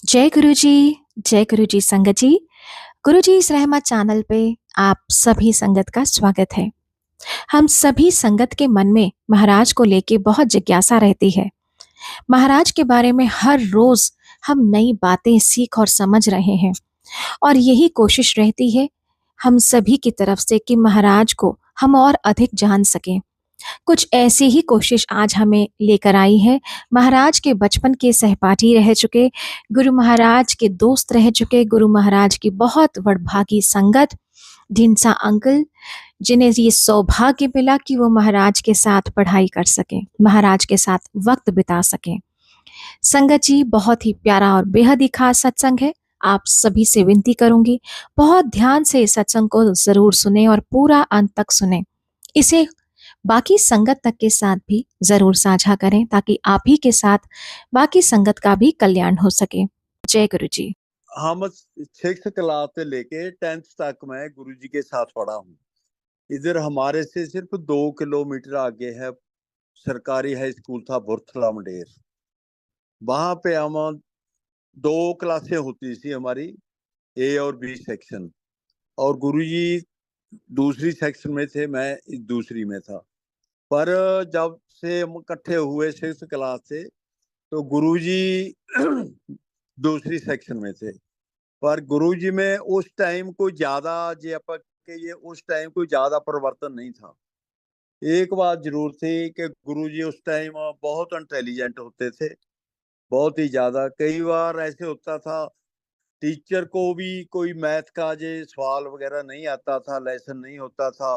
जय गुरु जी। जय गुरु जी संगत जी। गुरु जी इस रहमत चैनल पे आप सभी संगत का स्वागत है। हम सभी संगत के मन में महाराज को लेके बहुत जिज्ञासा रहती है। महाराज के बारे में हर रोज हम नई बातें सीख और समझ रहे हैं और यही कोशिश रहती है हम सभी की तरफ से कि महाराज को हम और अधिक जान सकें। कुछ ऐसी ही कोशिश आज हमें लेकर आई है। महाराज के बचपन के सहपाठी रह चुके, गुरु महाराज के दोस्त रह चुके, गुरु महाराज की बहुत वडभागी संगत ढींसा अंकल, जिन्हें ये सौभाग्य मिला कि वो महाराज के साथ पढ़ाई कर सकें, महाराज के साथ वक्त बिता सकें। संगत जी, बहुत ही प्यारा और बेहद ही खास सत्संग है। आप सभी से विनती करूंगी, बहुत ध्यान से इस सत्संग को जरूर सुने और पूरा अंत तक सुने। इसे बाकी संगत तक के साथ भी जरूर साझा करें ताकि आप ही के साथ बाकी संगत का भी कल्याण हो सके। जय गुरु जी। हम 6th क्लास से लेके 10th तक मैं गुरुजी के साथ पढ़ा हूँ। इधर हमारे से सिर्फ 2 किलोमीटर आगे है सरकारी हाई स्कूल था बुरथला मंडेर। वहां पे हम 2 क्लासें होती थी हमारी, ए और बी सेक्शन, और गुरुजी दूसरी सेक्शन में थे, मैं दूसरी में था। पर जब से हम इकट्ठे हुए 6th क्लास से, तो गुरुजी दूसरी सेक्शन में थे। पर गुरुजी में उस टाइम कोई ज्यादा जे आप कहिए उस टाइम कोई ज्यादा परिवर्तन नहीं था। एक बात जरूर थी कि गुरुजी उस टाइम बहुत इंटेलिजेंट होते थे, बहुत ही ज्यादा। कई बार ऐसे होता था टीचर को भी कोई मैथ का जे सवाल वगैरह नहीं आता था, लेसन नहीं होता था,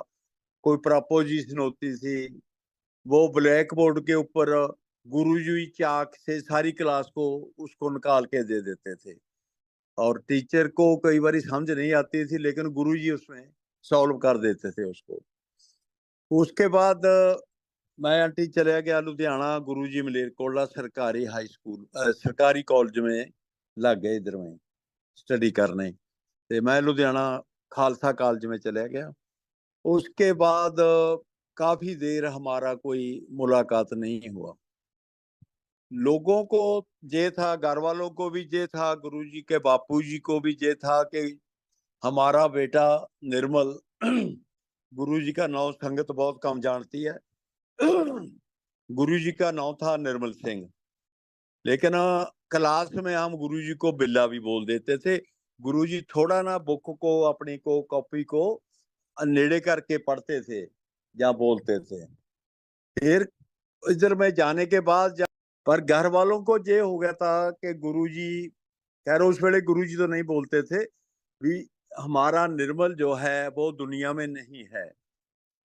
कोई प्रपोजिशन होती थी, वो ब्लैक बोर्ड के ऊपर गुरुजी चाक से सारी क्लास को उसको निकाल के दे देते थे। और टीचर को कई बार समझ नहीं आती थी, लेकिन गुरुजी उसमें सॉल्व कर देते थे उसको। उसके बाद मैं आंटी चला गया लुधियाना, गुरुजी मलेरकोटला सरकारी हाई स्कूल सरकारी कॉलेज में लग गए इधर में स्टडी करने। ते मैं लुधियाना खालसा कॉलेज में चला गया। उसके बाद काफी देर हमारा कोई मुलाकात नहीं हुआ। लोगों को ये था, घर वालों को भी ये था, गुरुजी के बापूजी को भी ये था कि हमारा बेटा निर्मल गुरुजी का नाम संगत बहुत कम जानती है। गुरुजी का नाम था निर्मल सिंह, लेकिन क्लास में हम गुरुजी को बिल्ला भी बोल देते थे। गुरुजी थोड़ा ना बुक को अपनी को कॉपी को नेड़े करके पढ़ते थे या बोलते थे। फिर इधर में जाने के बाद पर घर वालों को ये हो गया था कि गुरुजी, खैर उस वेले गुरुजी तो नहीं बोलते थे भी, हमारा निर्मल जो है वो दुनिया में नहीं है।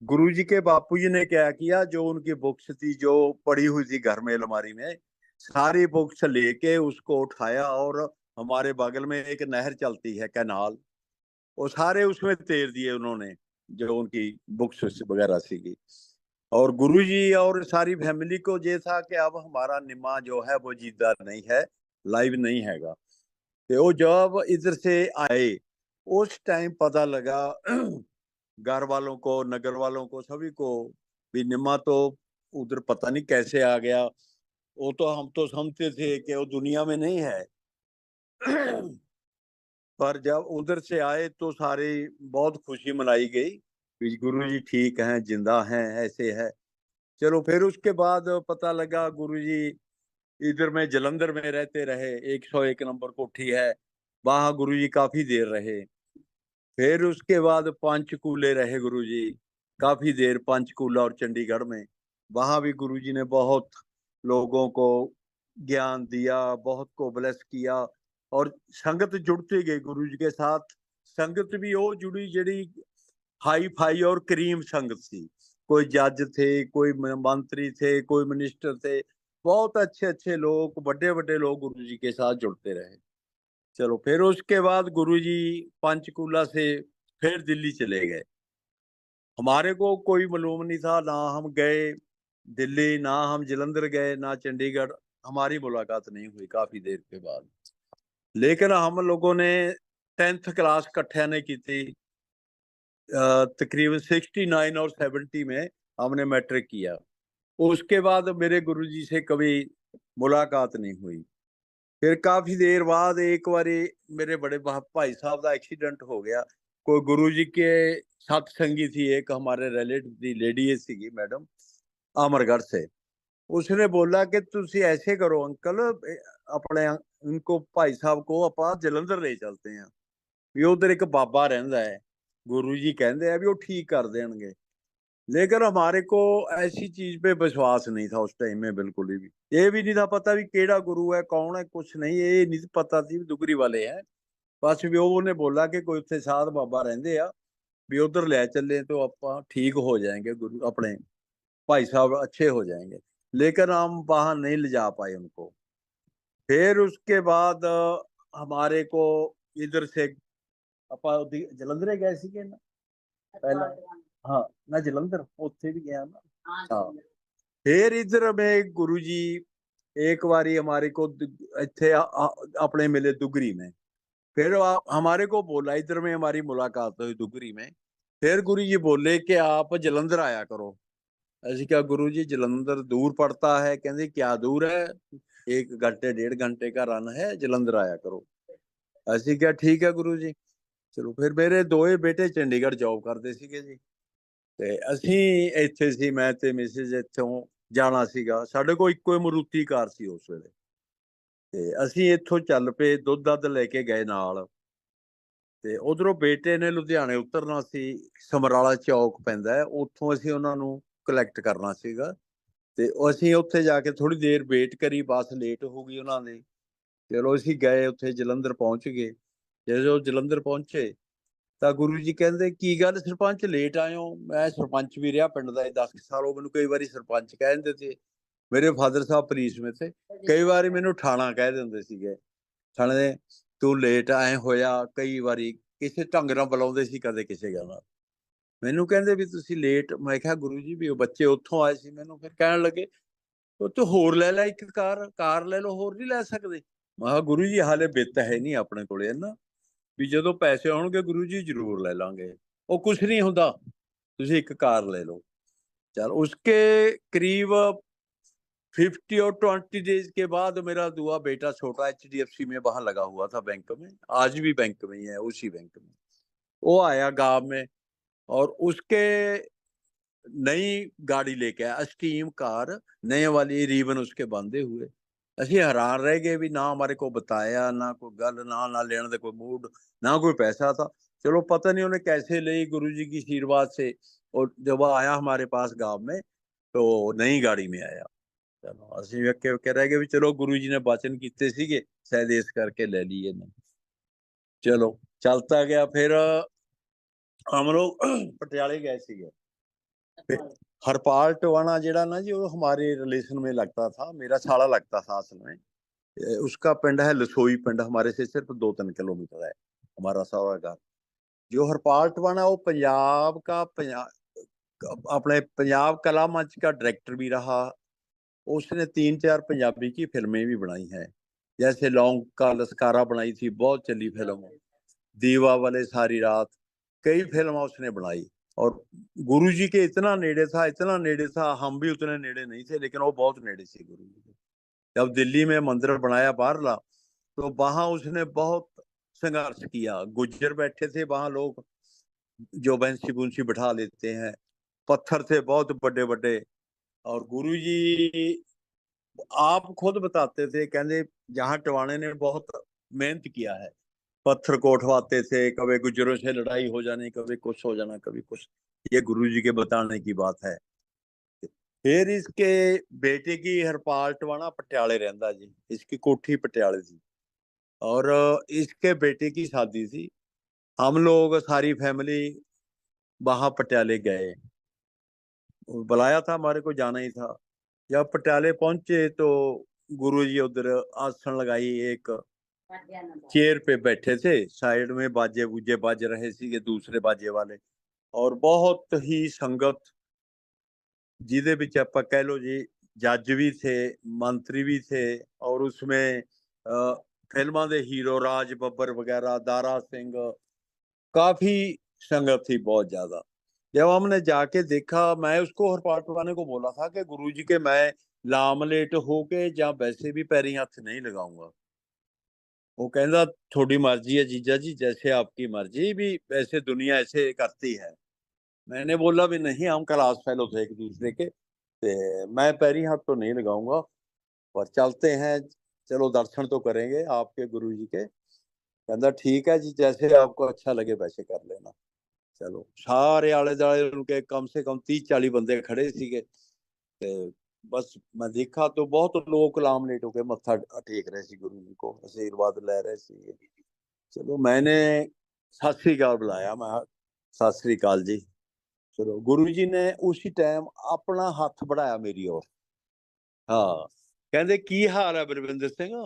गुरुजी के बापूजी ने क्या किया, जो उनकी बुक्स थी जो पड़ी हुई थी घर में अलमारी में, सारी बुक्स लेके उसको उठाया और हमारे बगल में एक नहर चलती है कैनाल, वो सारे उसमें तैर दिए उन्होंने, जो उनकी बुक्स वगैरह सी। और गुरुजी और सारी फैमिली को ये था कि अब हमारा निम्मा जो है वो जिंदा नहीं है, लाइव नहीं हैगा। तो वो जब इधर से आए उस टाइम पता लगा घर वालों को, नगर वालों को, सभी को भी निम्मा तो उधर पता नहीं कैसे आ गया। वो तो हम तो समझते थे कि वो दुनिया में नहीं है। पर जब उधर से आए तो सारी बहुत खुशी मनाई गई कि गुरु जी ठीक हैं, जिंदा हैं, ऐसे है। चलो फिर उसके बाद पता लगा गुरुजी इधर में जलंधर में रहते रहे, 101 नंबर कोठी है, वहां गुरुजी काफी देर रहे। फिर उसके बाद पंचकूले रहे गुरुजी काफी देर, पंचकूला और चंडीगढ़ में। वहां भी गुरुजी ने बहुत लोगों को ज्ञान दिया, बहुत को ब्लेस किया, और संगत जुड़ती गई गुरुजी के साथ। संगत भी वो जुड़ी जड़ी हाई फाई और करीम संगत थी। कोई जज थे, कोई मंत्री थे, कोई मिनिस्टर थे, बहुत अच्छे अच्छे लोग, बड़े बड़े लोग गुरुजी के साथ जुड़ते रहे। चलो फिर उसके बाद गुरुजी पंचकूला से फिर दिल्ली चले गए। हमारे को कोई मालूम नहीं था, ना हम गए दिल्ली, ना हम जलंधर गए, ना चंडीगढ़। हमारी मुलाकात नहीं हुई काफी देर के बाद। लेकिन हम लोगों ने 10th क्लास इकट्ठे ने की थी। तकरीबन 69 और 70 में हमने मैट्रिक किया। उसके बाद मेरे गुरुजी से कभी मुलाकात नहीं हुई। फिर काफी देर बाद एक बारी मेरे बड़े भाई साहब का एक्सीडेंट हो गया। कोई गुरु जी के सत्संगी थी, एक हमारे रिलेटिव दी लेडी सी मैडम अमरगढ़ से। उसने बोला कि तुसी ऐसे करो अंकल, अपने उनको भाई साहब को ਆਪਾਂ ਜਲੰਧਰ ले चलते हैं, ਵੀ ਉਧਰ ਇੱਕ ਬਾਬਾ ਰਹਿੰਦਾ ਹੈ, गुरु जी कहते हैं भी वो ठीक कर देंगे। लेकिन हमारे को ऐसी चीज पे विश्वास नहीं था उस टाइम में बिल्कुल भी। ये भी नहीं था पता भी केड़ा गुरु है कौन है, कुछ नहीं, ये नहीं पता थी दुगरी वाले हैं। बस भी ਉਹਨੇ बोला कि कोई ਉੱਥੇ ਸਾਧ ਬਾਬਾ ਰਹਿੰਦੇ ਆ, भी उधर ले चले तो आप ठीक हो जाएंगे, गुरु अपने भाई साहब अच्छे हो जाएंगे। लेकिन हम वहां नहीं ले जा पाए उनको। फिर उसके बाद हमारे को इधर से ਆਪਾਂ ਜਲੰਧਰ ਗਏ ਸੀਗੇ ਨਾ ਪਹਿਲਾਂ। ਹਾਂ ਮੈਂ ਜਲੰਧਰ ਉੱਥੇ ਵੀ ਗਿਆ ਨਾ। हाँ फिर इधर में गुरु जी एक बारी हमारे को इतने अपने मिले दुगरी में। फिर हमारे को बोला, इधर में हमारी मुलाकात हुई दुगरी में। फिर गुरु जी बोले कि आप जलंधर आया करो। ऐसे क्या गुरु जी, जलंधर दूर पड़ता है? कहते क्या दूर है, 1 घंटे 1.5 घंटे का रन है, जलंधर आया करो। ऐसे क्या ठीक है गुरु जी। चलो फिर मेरे दोए बेटे चंडीगढ़ जॉब करते ਸੀਗੇ ਜੀ, ਤੇ ਅਸੀਂ ਇੱਥੇ ਸੀ, ਮੈਂ ਤੇ ਮਿਸਿਸ ਇੱਥੋਂ ਜਾਣਾ ਸੀਗਾ। ਸਾਡੇ ਕੋਲ ਇੱਕੋ ਹੀ ਮਰੂਤੀ ਕਾਰ ਸੀ ਉਸ ਵੇਲੇ, ਤੇ ਅਸੀਂ ਇੱਥੋਂ ਚੱਲ ਪਏ, ਦੁੱਧ ਦੱਧ ਲੈ ਕੇ ਗਏ ਨਾਲ। ਤੇ ਉਧਰੋਂ ਬੇਟੇ ਨੇ ਲੁਧਿਆਣੇ ਉਤਰਨਾ ਸੀ, ਸਮਰਾਲਾ ਚੌਕ ਪੈਂਦਾ ਹੈ, ਉੱਥੋਂ ਅਸੀਂ ਉਹਨਾਂ ਨੂੰ ਕਲੈਕਟ ਕਰਨਾ ਸੀਗਾ। ਤੇ ਅਸੀਂ ਉੱਥੇ ਜਾ ਕੇ ਥੋੜੀ ਦੇਰ ਵੇਟ ਕਰੀ, ਬੱਸ ਲੇਟ ਹੋ ਗਈ ਉਹਨਾਂ ਦੀ। ਚਲੋ ਅਸੀਂ ਗਏ ਉੱਥੇ, ਜਲੰਧਰ ਪਹੁੰਚ ਗਏ। ਜਦੋਂ ਜਲੰਧਰ ਪਹੁੰਚੇ ਤਾਂ ਗੁਰੂ ਜੀ ਕਹਿੰਦੇ ਕੀ ਗੱਲ ਸਰਪੰਚ ਲੇਟ ਆਏ ਹੋ? ਮੈਂ ਸਰਪੰਚ ਵੀ ਰਿਹਾ ਪਿੰਡ ਦਾ 10 ਸਾਲ, ਉਹ ਮੈਨੂੰ ਕਈ ਵਾਰੀ ਸਰਪੰਚ ਕਹਿ ਦਿੰਦੇ ਸੀ। ਮੇਰੇ ਫਾਦਰ ਸਾਹਿਬ ਪੁਲਿਸ ਵਿੱਚ ਥੇ, ਕਈ ਵਾਰੀ ਮੈਨੂੰ ਠਾਣਾ ਕਹਿ ਦਿੰਦੇ ਸੀਗੇ। ਠਾਣੇ ਦੇ ਤੂੰ ਲੇਟ ਆਏ ਹੋਇਆ, ਕਈ ਵਾਰੀ ਕਿਸੇ ਢੰਗ ਨਾਲ ਬੁਲਾਉਂਦੇ ਸੀ, ਕਦੇ ਕਿਸੇ ਗੱਲ ਨਾਲ। ਮੈਨੂੰ ਕਹਿੰਦੇ ਵੀ ਤੁਸੀਂ ਲੇਟ। ਮੈਂ ਕਿਹਾ ਗੁਰੂ ਜੀ ਵੀ ਉਹ ਬੱਚੇ ਉੱਥੋਂ ਆਏ ਸੀ, ਮੈਨੂੰ ਫਿਰ ਕਹਿਣ ਲੱਗੇ ਉਹ ਤੂੰ ਹੋਰ ਲੈ ਲੈ, ਇੱਕ ਕਾਰ ਲੈ ਲਓ, ਹੋਰ ਨਹੀਂ ਲੈ ਸਕਦੇ? ਮੈਂ ਕਿਹਾ ਗੁਰੂ ਜੀ ਹਾਲੇ ਬਿੱਤ ਹੈ ਨਹੀਂ ਆਪਣੇ ਕੋਲੇ ਨਾ, ਵੀ ਜਦੋਂ ਪੈਸੇ ਆਉਣਗੇ ਗੁਰੂ ਜੀ ਜ਼ਰੂਰ ਲੈ ਲਾਂਗੇ। ਉਹ ਕੁਛ ਨਹੀਂ ਹੁੰਦਾ, ਤੁਸੀਂ ਇੱਕ ਕਾਰ ਲੈ लो। चल उसके करीब 50 और 20 डेज के बाद मेरा दुआ बेटा छोटा HDFC में वहां लगा हुआ था बैंक में, आज भी बैंक में ही है, उसी बैंक में। वो आया गांव में और उसके नई गाड़ी लेके आया, स्टीम कार, नए वाली, रिबन उसके बंधे हुए। ਅਸੀਂ हैरान रह गए भी, ना हमारे को बताया, ना कोई गल, ना लेने का कोई मूड, ना कोई पैसा था। चलो पता नहीं उन्हें कैसे ली गुरु जी की आशीर्वाद से। और जब वो आया हमारे पास गांव में तो नई गाड़ी में आया। चलो ਅਸੀਂ ਵੇਖ ਕੇ ਰਹਿ ਗਏ ਵੀ ਚਲੋ ਗੁਰੂ ਜੀ ਨੇ ਬਚਨ ਕੀਤੇ ਸੀਗੇ, शायद इस करके ले लिए ने। चलो चलता गया। फिर हम लोग पटियाले गए सीगे। हरपाल टवाना जेड़ा ना जी, वो हमारे रिलेशन में लगता था, मेरा साला लगता था असल में। उसका पिंड है लसोई पिंड, हमारे से सिर्फ 2-3 किलोमीटर है हमारा सौरा घर। जो हरपाल टवाना वो पंजाब का अपने पंजाब कला मंच का डायरेक्टर भी रहा। उसने 3-4 पंजाबी की फिल्में भी बनाई हैं, जैसे लौंग का लश्कारा बनाई थी, बहुत चली फिल्म। दीवा वाले सारी रात, कई फिल्म उसने बनाई। और गुरु जी के इतना नेड़े था, इतना नेड़े था, हम भी उतने नेड़े नहीं थे, लेकिन वो बहुत नेड़े थे गुरु जी के। जब दिल्ली में मंदिर बनाया बाहरला, तो वहां उसने बहुत संघर्ष किया। गुज्जर बैठे थे वहां लोग, जो बंसी बुंसी बिठा लेते हैं, पत्थर थे बहुत बड़े बड़े। और गुरु जी आप खुद बताते थे, कहते जहां टवाने ने बहुत मेहनत किया है, पत्थर को उठवाते थे, कभी गुजरों से लड़ाई हो जानी, कभी कुछ हो जाना, कभी कुछ। ये गुरु जी के बताने की बात है। फिर इसके बेटे की हरपाल टवाना पटियाले रहता जी, इसकी कोठी पटियाले थी। और इसके बेटे की शादी थी, हम लोग सारी फैमिली वहां पटियाले गए। बुलाया था, हमारे को जाना ही था। जब पटियाले पहुंचे तो गुरु जी उधर आसन लगाई, एक चेयर पे बैठे थे, साइड में बाजे बूजे बज रहे थे दूसरे बाजे वाले। और बहुत ही संगत, जिदे विच आपां कह लो जी, जज भी थे, मंत्री भी थे, और उसमें फिल्मां दे हीरो राज बब्बर वगैरह, दारा सिंह, काफी संगत थी बहुत ज्यादा। जब हमने जाके देखा, मैं उसको हरपाल टवाने को बोला था कि गुरु जी के मैं लामलेट होके या वैसे भी पैरी हाथ नहीं लगाऊंगा, वो कहता थोड़ी मर्जी है जीजा जी, जैसे आपकी मर्जी, भी वैसे दुनिया ऐसे करती है। मैंने बोला भी नहीं, हम क्लास फेलो थे एक दूसरे के, मैं पैरी हाथ तो नहीं लगाऊंगा, पर चलते हैं, चलो दर्शन तो करेंगे आपके गुरु जी के। कहता ठीक है जी, जैसे आपको अच्छा लगे वैसे कर लेना। चलो, सारे आले दुआले उनके कम से कम 30-40 बंदे खड़े सीगे, ਤੇ ਬਸ ਮੈਂ ਦੇਖਾ तो बहुत लोग लामलेट होके मत्था टेक रहे सी गुरु जी को, आशीर्वाद ले रहे सी। चलो मैंने सत श्री अकाल बुलाया, मैं सत श्री अकाल जी। चलो गुरु जी ने उसी टाइम अपना हाथ बढ़ाया मेरी ओर। हाँ, कहते की हाल है बलविंदर सिंह।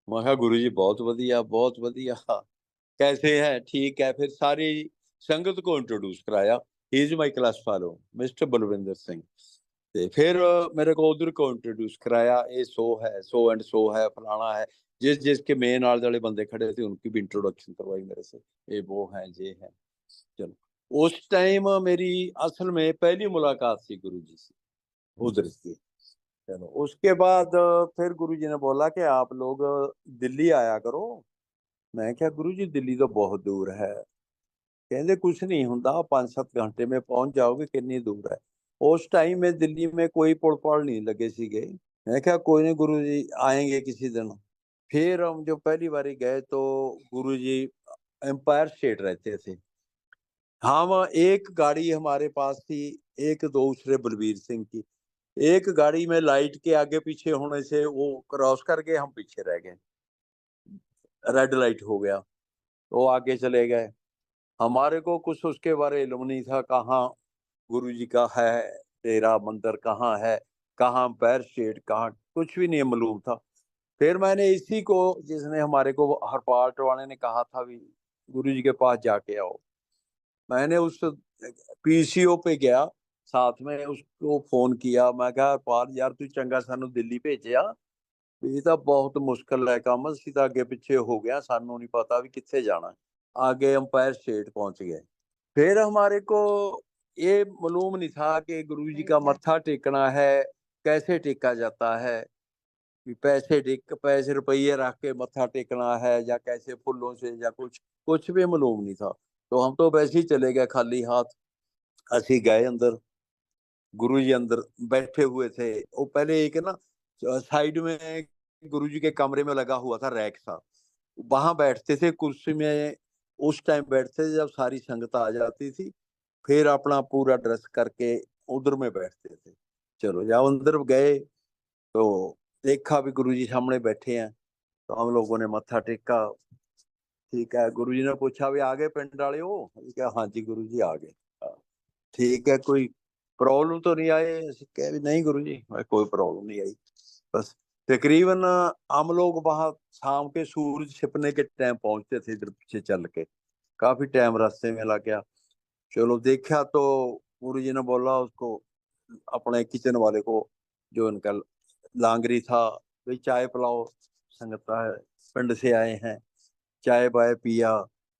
मैं कहा गुरु जी बहुत बढ़िया बहुत बढ़िया, कैसे है, ठीक है। फिर सारी संगत को इंट्रोड्यूस कराया, he is my class fellow mister Balwinder Singh. ਤੇ फिर मेरे को उधर को इंट्रोड्यूस कराया, ये सो है, सो एंड सो है, फलाना है। जिस जिसके मेन आले वाले बंदे खड़े थे उनकी भी इंट्रोडक्शन करवाई मेरे से, ये वो है ये है। चलो उस टाइम मेरी असल में पहली मुलाकात थी गुरु जी से उधर की। चलो उसके बाद फिर गुरु जी ने बोला कि आप लोग दिल्ली आया करो। मैं क्या गुरु जी दिल्ली तो बहुत दूर है। कहते कुछ नहीं होता, 5-7 घंटे में पहुंच जाओगे, कितनी दूर है। उस टाइम में दिल्ली में कोई पुल पड़ नहीं लगे सीगे। मैं क्या कोई नहीं गुरु जी, आएंगे किसी दिन। फिर हम जो पहली बारी गए तो गुरु जी एम्पायर स्टेट रहते थे। हम एक गाड़ी हमारे पास थी, एक दूसरे बलबीर सिंह की। एक गाड़ी में लाइट के आगे पीछे होने से वो क्रॉस करके हम पीछे रह गए, रेड लाइट हो गया तो आगे चले गए। हमारे को कुछ उसके बारे इल्म नहीं था, कहाँ गुरु जी का है तेरा मंदिर, कहाँ है, कहाँ पैर स्टेट, कहाँ कुछ भी नहीं मालूम था। फिर मैंने इसी को, जिसने हमारे को हरपाल टवाने ने कहा था भी गुरु जी के पास जाके आओ, मैंने उस पीसीओ पे गया, साथ में उसको फोन किया। मैं कहा हरपाल यार तू चंगा सानू दिल्ली भेजिया, ये तो बहुत मुश्किल है काम, असीं तां अगे पिछे हो गया, सानू नहीं पता भी कित्थे जाना। आगे अंपायर स्टेट पहुंच गए। फिर हमारे को ये मालूम नहीं था कि गुरु जी का मत्था टेकना है, कैसे टेका जाता है, कि पैसे रुपये रख के मत्था टेकना है या कैसे फूलों से या कुछ कुछ भी मालूम नहीं था। तो हम तो वैसे ही चले गए खाली हाथ। असी गए अंदर, गुरु जी अंदर बैठे हुए थे। वो पहले एक ना साइड में गुरु जी के कमरे में लगा हुआ था रैक सा, वहां बैठते थे कुर्सी में। उस टाइम बैठते थे जब सारी संगत आ जाती थी, फिर अपना पूरा ड्रेस करके उधर में बैठते थे। चलो जब अंदर गए तो देखा भी गुरु जी सामने बैठे हैं, तो हम लोगों ने मत्था टेका। ठीक है, गुरु जी ने पूछा भी आ गए पिंड वाले हो, क्या हाँ जी गुरु जी आ गए। हाँ, ठीक है, कोई प्रॉब्लम तो नहीं आए। ਅਸੀਂ कहे भी नहीं गुरु जी कोई प्रॉब्लम नहीं आई। बस तकरीबन हम लोग वहां शाम के सूरज छिपने के टाइम पहुंचते थे, इधर पीछे चल के काफी टाइम रास्ते में लग गया। चलो देखा तो गुरु जी ने बोला उसको, अपने किचन वाले को, जो इनका लांगरी था, भाई चाय पिलाओ, संगत है पिंड से आए हैं। चाय बाय पिया।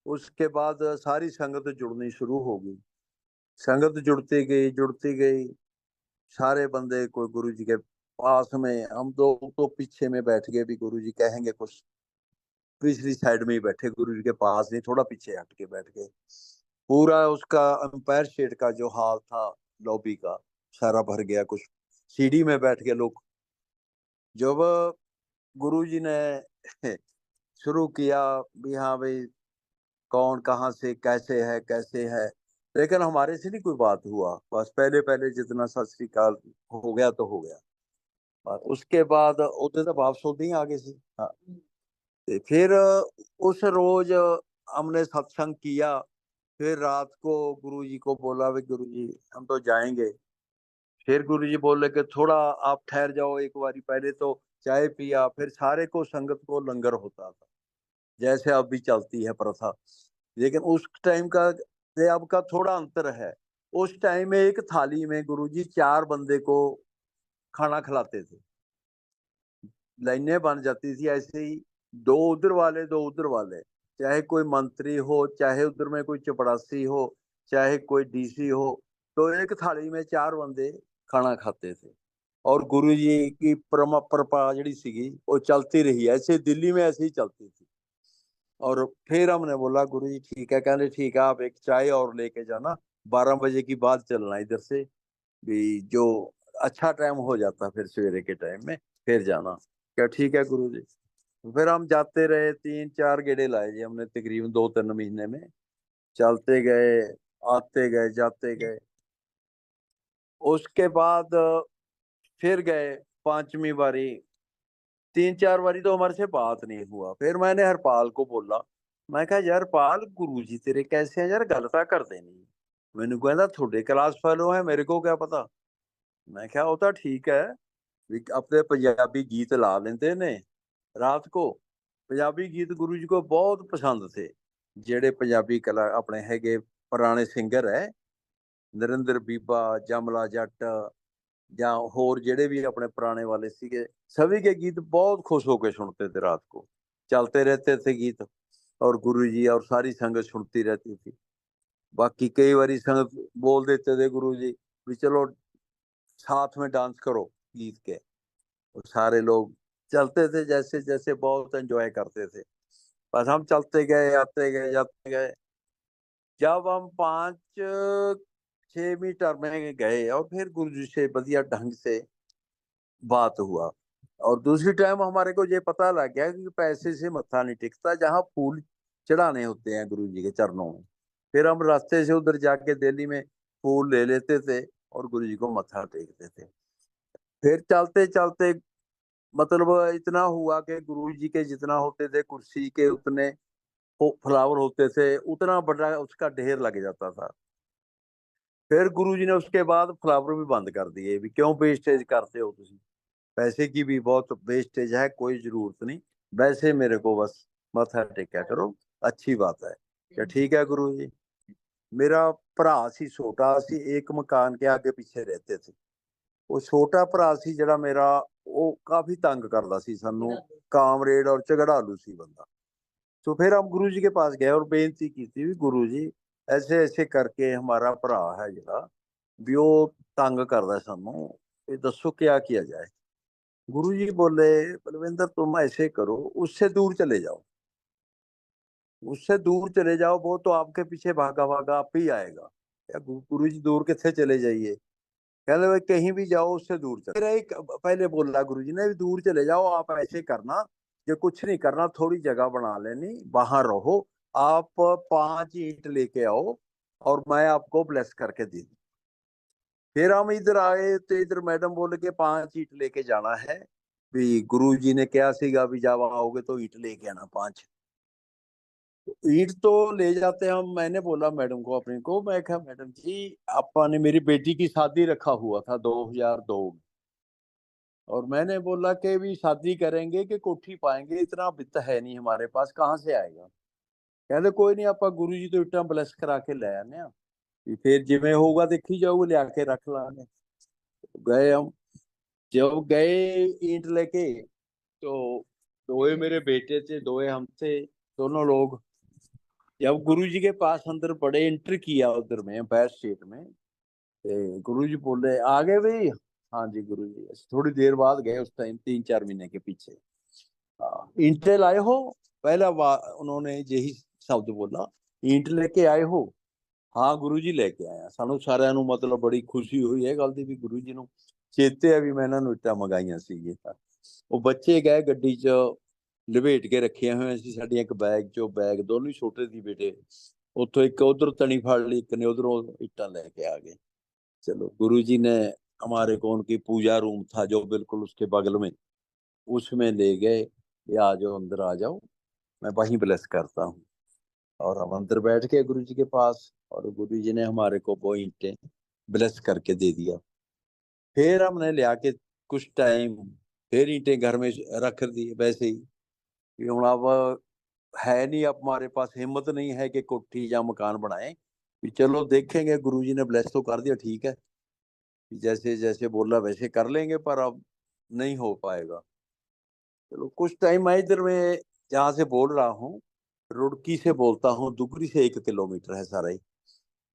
उसके बाद सारी संगत जुड़नी शुरू हो गई। संगत जुड़ती गई। सारे बंदे कोई गुरु जी के पास में, हम तो पीछे में बैठ गए भी गुरु जी कहेंगे कुछ, पिछली साइड में ही बैठे, गुरु जी के पास नहीं, थोड़ा पीछे हट के बैठ गए। पूरा उसका अंपायर स्टेट का जो हाल था लॉबी का, सारा भर गया। कुछ सीढ़ी में बैठ गए लोग। जब गुरु जी ने शुरू किया भी हाँ भाई कौन कहाँ से कैसे है, लेकिन हमारे से नहीं कोई बात हुआ। बस पहले पहले जितना सत श्री अकाल हो गया तो हो गया। और उसके बाद उधर तो वापस होते ही आगे से। हाँ, ते फिर उस रोज हमने सत्संग किया। फिर रात को गुरु जी को बोला भी गुरु जी हम तो जाएंगे। फिर गुरु जी बोले कि थोड़ा आप ठहर जाओ एक बारी। पहले तो चाय पिया, फिर सारे को संगत को लंगर होता था, जैसे अब भी चलती है प्रथा। लेकिन उस टाइम का से अब का थोड़ा अंतर है। उस टाइम में एक थाली में गुरुजी 4 बंदे को खाना खिलाते थे, लाइनें बन जाती थी ऐसे ही, 2 उधर वाले 2 उधर वाले, चाहे कोई मंत्री हो, चाहे उधर में कोई चपड़ासी हो, चाहे कोई डीसी हो, तो एक थाली में 4 बंदे खाना खाते थे। और गुरु जी की परंपरा जी सी वो चलती रही, ऐसे दिल्ली में ऐसे ही चलती थी। और फिर हमने बोला गुरु जी ठीक है, कहने ठीक है, आप एक चाय और लेके जाना, 12 बजे की बाद चलना इधर से भी, जो अच्छा टाइम हो जाता फिर सवेरे के टाइम में फिर जाना। क्या ठीक है गुरु जी। फिर हम जाते रहे, 3-4 गेड़े लाए जी हमने तकरीबन 2-3 महीने में, चलते गए, आते गए, जाते गए। उसके बाद फिर गए 5वीं बारी, 3-4 बारी तो हमारे से बात नहीं हुआ। फिर मैंने हरपाल को बोला, मैं कहा यार पाल, गुरुजी तेरे कैसे हैं यार, गलता कर देनी। मैंने कहना थोड़े क्लास फेलो है, मेरे को क्या पता। मैं क्या होता ठीक है भी, अपने पंजाबी गीत ला लेंदे ने रात को। पंजाबी गीत गुरु जी को बहुत पसंद थे। ਜਿਹੜੇ ਪੰਜਾਬੀ ਕਲਾ ਆਪਣੇ ਹੈਗੇ ਪੁਰਾਣੇ ਸਿੰਗਰ ਹੈ, ਨਰਿੰਦਰ ਬੀਬਾ, ਜਮਲਾ ਜੱਟ, ਜਾਂ ਹੋਰ ਜਿਹੜੇ भी अपने पुराने वाले सीगे, सभी के गीत बहुत खुश होकर सुनते थे रात को, चलते रहते थे गीत, और गुरु जी और सारी संगत सुनती रहती थी। बाकी कई बारी संगत बोल देते थे गुरु जी भी चलो साथ में डांस करो गीत के, और सारे लोग चलते थे जैसे जैसे, बहुत एंजॉय करते थे। बस हम चलते गए, आते गए, जाते गए। जब हम 5-6 मीटर में गए और फिर गुरु जी से बढ़िया ढंग से बात हुआ, और दूसरी टाइम हमारे को ये पता लग गया कि पैसे से मत्था नहीं टिकता, जहाँ फूल चढ़ाने होते हैं गुरु जी के चरणों में। फिर हम रास्ते से उधर जाके दिल्ली में फूल ले लेते थे और गुरु जी को मत्था टेकते थे। फिर चलते चलते मतलब इतना हुआ कि गुरु जी के जितना होते थे कुर्सी के उतने फ्लावर होते थे, उतना बड़ा उसका ढेर लग जाता था। फिर गुरु जी ने उसके बाद फ्लावर भी बंद कर दिए भी, क्यों वेस्टेज करते हो तुम, पैसे की भी बहुत वेस्टेज है, कोई जरूरत नहीं, वैसे मेरे को बस मत्था टेका करो, अच्छी बात है। क्या ठीक है गुरु जी। मेरा भरा सी छोटा सी, एक मकान के आगे पीछे रहते थे। ਉਹ ਛੋਟਾ ਭਰਾ ਸੀ ਜਿਹੜਾ ਮੇਰਾ, ਉਹ ਕਾਫੀ ਤੰਗ ਕਰਦਾ ਸੀ ਸਾਨੂੰ, ਕਾਮਰੇਡ और ਝਗੜਾਲੂ ਸੀ बंदा। तो फिर हम गुरु जी के पास गए और बेनती की थी भी गुरु जी ऐसे ऐसे करके हमारा भरा है ਜਿਹੜਾ भी ਉਹ ਤੰਗ करदा ਸਾਨੂੰ, ये दसो क्या किया जाए। गुरु जी बोले बलविंदर तुम ऐसे करो, उससे दूर चले जाओ, उससे दूर चले जाओ, वो तो आपके पीछे भागा भागा आप ही आएगा। या गुरु जी दूर कितने चले जाइए, कहते भाई कहीं भी जाओ उससे दूर चले। फिर एक पहले बोला गुरु जी ने भी दूर चले जाओ, आप ऐसे करना जो कुछ नहीं करना, थोड़ी जगह बना लेनी, वहां रहो, आप 5 ईंट लेके आओ और मैं आपको ब्लेस करके दे दूं। फिर हम इधर आए तो इधर मैडम बोले कि 5 ईंट लेके जाना है भी, गुरु जी ने कहा सीगा भी जब आओगे तो ईंट लेके आना 5। ईंट तो ले जाते हम, मैंने बोला मैडम को अपने को, मैं कहा मैडम जी आपा ने मेरी बेटी की शादी रखा हुआ था 2002 में, और मैंने बोला कि भी शादी करेंगे कि कोठी पाएंगे, इतना वित्त है नहीं हमारे पास, कहाँ से आएगा। कहते कोई नहीं, आपा गुरु जी तो इतना ब्लेस करा के ले आने आ, फिर जिमें होगा देखी जाओगे, ले आके रख लाने। गए हम, जब गए ईंट लेके, तो दोए मेरे बेटे थे, दोए हम थे, दोनों लोग जब गुरु जी के पास अंदर बड़े एंटर किया उधर में बैक सीट में, गुरु जी बोले आ गए भाई। हाँ जी गुरु जी, थोड़ी देर बाद गए उस टाइम, 3-4 महीने के पीछे। हाँ, ईंटें लाए हो, पहला उन्होंने यही शब्द बोला, ईंट लेके आए हो। हाँ गुरु जी लेके आया। ਸਾਨੂੰ ਸਾਰਿਆਂ ਨੂੰ ਮਤਲਬ ਬੜੀ ਖੁਸ਼ੀ ਹੋਈ ਇਹ ਗੱਲ ਦੀ ਵੀ ਗੁਰੂ ਜੀ ਨੂੰ ਚੇਤੇ ਆ ਵੀ ਮੈਂ ਇਹਨਾਂ ਨੂੰ ਇੱਟਾਂ ਮੰਗਾਈਆਂ ਸੀਗੀਆਂ। ਉਹ ਬੱਚੇ ਗਏ ਗੱਡੀ 'ਚ ਲਪੇਟ ਕੇ ਰੱਖੀਆਂ ਹੋਈਆਂ ਸੀ ਸਾਡੀਆਂ, ਇੱਕ ਬੈਗ 'ਚੋਂ ਬੈਗ, ਦੋਨੋਂ ਹੀ ਛੋਟੇ ਸੀ ਬੇਟੇ, ਉੱਥੋਂ ਇੱਕ उधर तनी फाड़ ली, एक ने उधरों ईटा लेके आ गए। चलो गुरु जी ने हमारे को उनकी पूजा रूम था जो बिल्कुल उसके बगल में, उसमें ले गए, ये आ जाओ अंदर आ जाओ, मैं वहीं ब्लेस करता हूँ। और हम अंदर बैठ गए गुरु जी के पास, और गुरु जी ने हमारे को वो ईंटें ब्लेस करके दे दिया। फिर हमने ले आके कुछ टाइम फिर ईंटें घर में रख दी वैसे ही कि ਹੁਣ अब है नहीं, अब हमारे पास हिम्मत नहीं है कि कोठी या मकान बनाए, कि चलो देखेंगे, गुरु जी ने ब्लेस तो कर दिया ठीक है, जैसे जैसे बोला वैसे कर लेंगे, पर अब नहीं हो पाएगा। चलो कुछ टाइम मैं इधर में जहाँ से बोल रहा हूँ, रुड़की से बोलता हूँ, दुगरी से 1 किलोमीटर है सारा ही।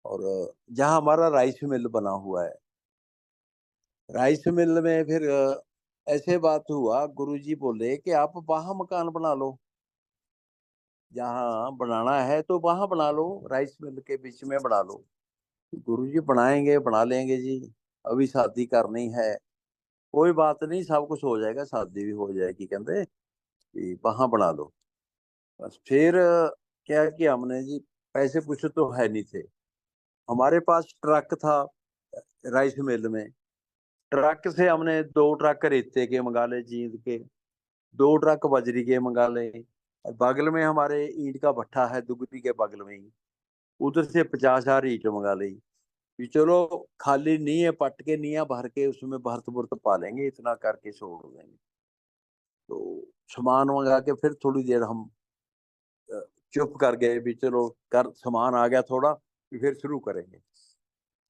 और जहाँ हमारा राइस मिल बना हुआ है, राइस मिल में फिर ऐसे बात हुआ, गुरुजी बोले कि आप वहां मकान बना लो यहाँ बनाना है तो वहां बना लो, राइस मिल के बीच में बना लो। गुरुजी बनाएंगे, बना लेंगे जी, अभी शादी करनी है। कोई बात नहीं, सब कुछ हो जाएगा, शादी भी हो जाएगी, कहते कि वहां बना लो। बस फिर क्या किया हमने जी, पैसे कुछ तो है नहीं थे। हमारे पास ट्रक था राइस मिल में। ट्रक से हमने 2 ट्रक रेते के मंगा ले, जींद के 2 ट्रक बजरी के मंगा ले। और बगल में हमारे ईंट का भट्ठा है, दुगती के बगल में ही, उधर से 50 ईंट मंगा ली कि चलो खाली नहीं है, पट के नहीं है भर के उसमें भरत भुरत पा लेंगे, इतना करके छोड़ देंगे। तो सामान मंगा के फिर थोड़ी देर हम अ, चुप कर गए भी, चलो कर सामान आ गया थोड़ा, फिर शुरू करेंगे।